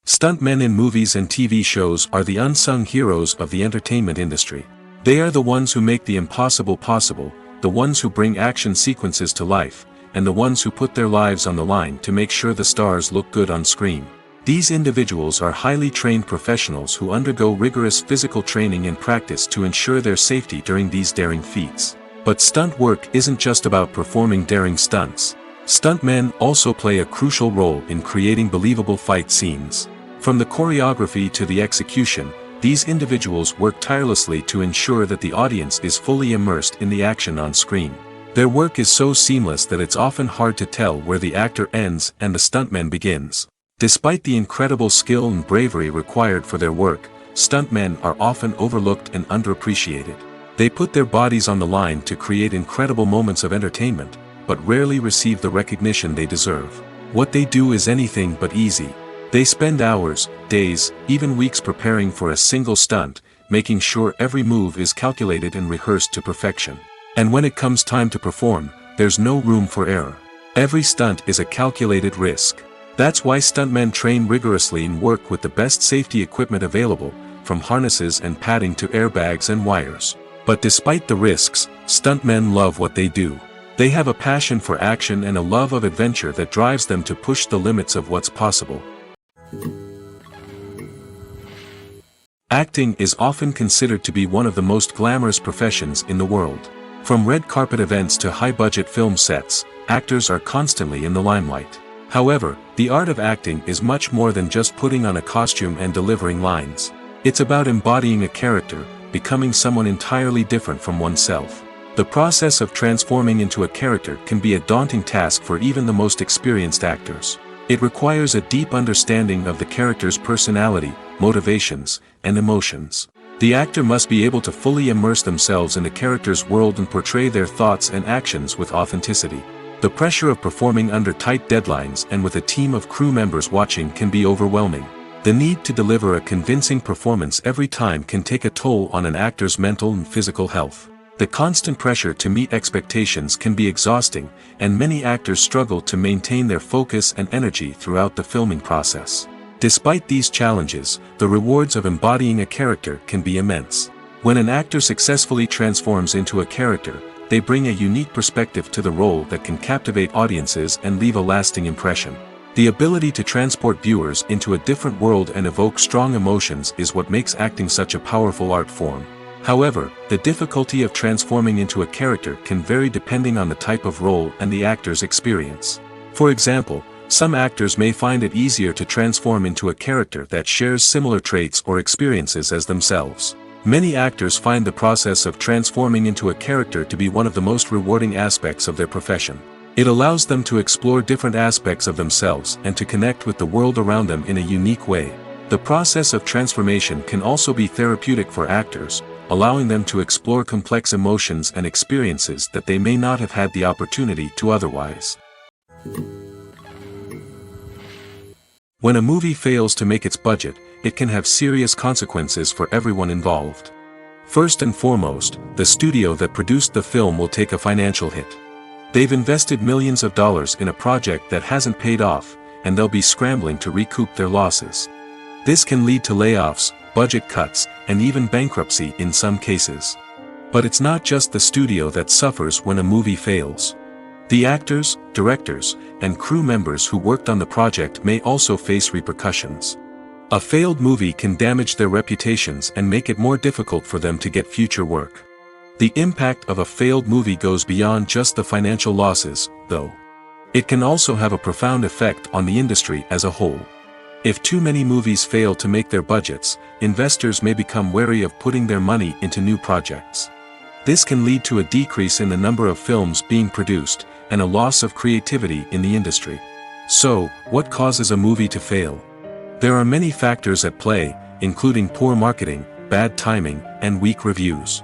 Stuntmen in movies and TV shows are the unsung heroes of the entertainment industry. They are the ones who make the impossible possible, the ones who bring action sequences to life, and the ones who put their lives on the line to make sure the stars look good on screen. These individuals are highly trained professionals who undergo rigorous physical training and practice to ensure their safety during these daring feats. But stunt work isn't just about performing daring stunts. Stuntmen also play a crucial role in creating believable fight scenes. From the choreography to the execution, these individuals work tirelessly to ensure that the audience is fully immersed in the action on screen. Their work is so seamless that it's often hard to tell where the actor ends and the stuntman begins. Despite the incredible skill and bravery required for their work, stuntmen are often overlooked and underappreciated. They put their bodies on the line to create incredible moments of entertainment, but rarely receive the recognition they deserve. What they do is anything but easy. They spend hours, days, even weeks preparing for a single stunt, making sure every move is calculated and rehearsed to perfection. And when it comes time to perform, there's no room for error. Every stunt is a calculated risk. That's why stuntmen train rigorously and work with the best safety equipment available, from harnesses and padding to airbags and wires. But despite the risks, stuntmen love what they do. They have a passion for action and a love of adventure that drives them to push the limits of what's possible. Acting is often considered to be one of the most glamorous professions in the world. From red carpet events to high-budget film sets, actors are constantly in the limelight. However, the art of acting is much more than just putting on a costume and delivering lines. It's about embodying a character, becoming someone entirely different from oneself. The process of transforming into a character can be a daunting task for even the most experienced actors. It requires a deep understanding of the character's personality, motivations, and emotions. The actor must be able to fully immerse themselves in the character's world and portray their thoughts and actions with authenticity. The pressure of performing under tight deadlines and with a team of crew members watching can be overwhelming. The need to deliver a convincing performance every time can take a toll on an actor's mental and physical health. The constant pressure to meet expectations can be exhausting, and many actors struggle to maintain their focus and energy throughout the filming process. Despite these challenges, the rewards of embodying a character can be immense. When an actor successfully transforms into a character, they bring a unique perspective to the role that can captivate audiences and leave a lasting impression. The ability to transport viewers into a different world and evoke strong emotions is what makes acting such a powerful art form. However, the difficulty of transforming into a character can vary depending on the type of role and the actor's experience. For example, some actors may find it easier to transform into a character that shares similar traits or experiences as themselves. Many actors find the process of transforming into a character to be one of the most rewarding aspects of their profession. It allows them to explore different aspects of themselves and to connect with the world around them in a unique way. The process of transformation can also be therapeutic for actors, allowing them to explore complex emotions and experiences that they may not have had the opportunity to otherwise. When a movie fails to make its budget, it can have serious consequences for everyone involved. First and foremost, the studio that produced the film will take a financial hit. They've invested millions of dollars in a project that hasn't paid off, and they'll be scrambling to recoup their losses. This can lead to layoffs, budget cuts, and even bankruptcy in some cases. But it's not just the studio that suffers when a movie fails. The actors, directors, and crew members who worked on the project may also face repercussions. A failed movie can damage their reputations and make it more difficult for them to get future work. The impact of a failed movie goes beyond just the financial losses, though. It can also have a profound effect on the industry as a whole. If too many movies fail to make their budgets, investors may become wary of putting their money into new projects. This can lead to a decrease in the number of films being produced, and a loss of creativity in the industry. So, what causes a movie to fail? There are many factors at play, including poor marketing, bad timing, and weak reviews.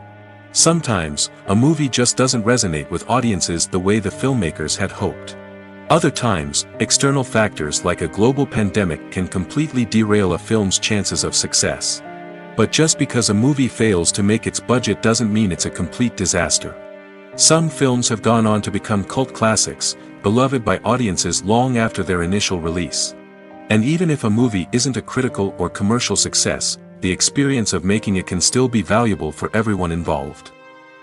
Sometimes, a movie just doesn't resonate with audiences the way the filmmakers had hoped. Other times, external factors like a global pandemic can completely derail a film's chances of success. But just because a movie fails to make its budget doesn't mean it's a complete disaster. Some films have gone on to become cult classics, beloved by audiences long after their initial release. And even if a movie isn't a critical or commercial success, the experience of making it can still be valuable for everyone involved.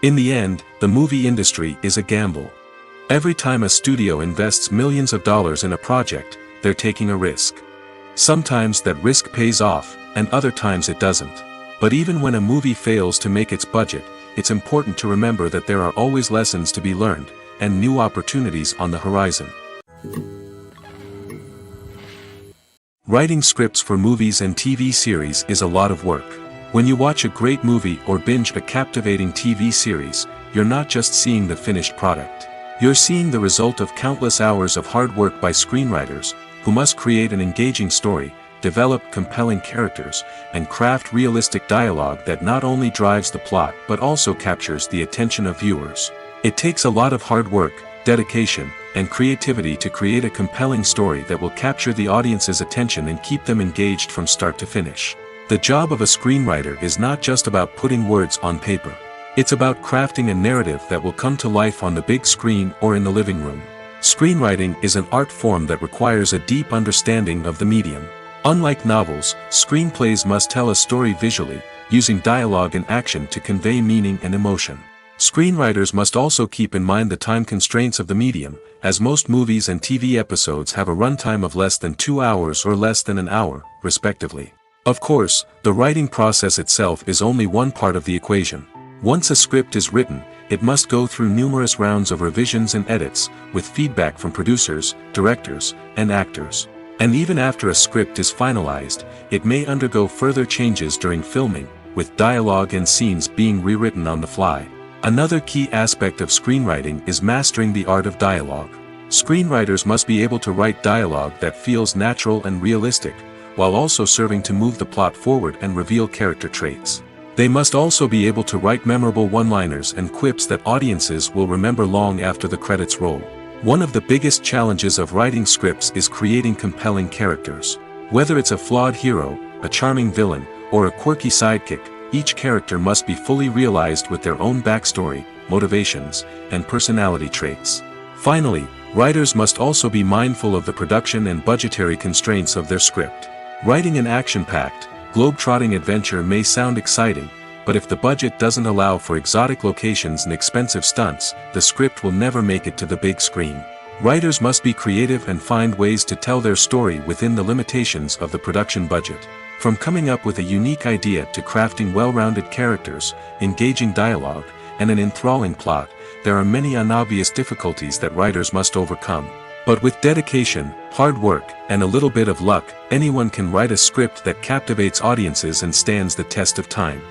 In the end, the movie industry is a gamble. Every time a studio invests millions of dollars in a project, they're taking a risk. Sometimes that risk pays off, and other times it doesn't. But even when a movie fails to make its budget, it's important to remember that there are always lessons to be learned, and new opportunities on the horizon. Writing scripts for movies and TV series is a lot of work. When you watch a great movie or binge a captivating TV series, you're not just seeing the finished product. You're seeing the result of countless hours of hard work by screenwriters, who must create an engaging story, develop compelling characters, and craft realistic dialogue that not only drives the plot but also captures the attention of viewers. It takes a lot of hard work, dedication, and creativity to create a compelling story that will capture the audience's attention and keep them engaged from start to finish. The job of a screenwriter is not just about putting words on paper. It's about crafting a narrative that will come to life on the big screen or in the living room. Screenwriting is an art form that requires a deep understanding of the medium. Unlike novels, screenplays must tell a story visually, using dialogue and action to convey meaning and emotion. Screenwriters must also keep in mind the time constraints of the medium, as most movies and TV episodes have a runtime of less than 2 hours or less than an hour, respectively. Of course, the writing process itself is only one part of the equation. Once a script is written, it must go through numerous rounds of revisions and edits, with feedback from producers, directors, and actors. And even after a script is finalized, it may undergo further changes during filming, with dialogue and scenes being rewritten on the fly. Another key aspect of screenwriting is mastering the art of dialogue. Screenwriters must be able to write dialogue that feels natural and realistic, while also serving to move the plot forward and reveal character traits. They must also be able to write memorable one-liners and quips that audiences will remember long after the credits roll. One of the biggest challenges of writing scripts is creating compelling characters. Whether it's a flawed hero, a charming villain, or a quirky sidekick, each character must be fully realized with their own backstory, motivations, and personality traits. Finally, writers must also be mindful of the production and budgetary constraints of their script. Writing an action-packed, globe-trotting adventure may sound exciting, but if the budget doesn't allow for exotic locations and expensive stunts, the script will never make it to the big screen. Writers must be creative and find ways to tell their story within the limitations of the production budget. From coming up with a unique idea to crafting well-rounded characters, engaging dialogue, and an enthralling plot, there are many unobvious difficulties that writers must overcome. But with dedication, hard work, and a little bit of luck, anyone can write a script that captivates audiences and stands the test of time.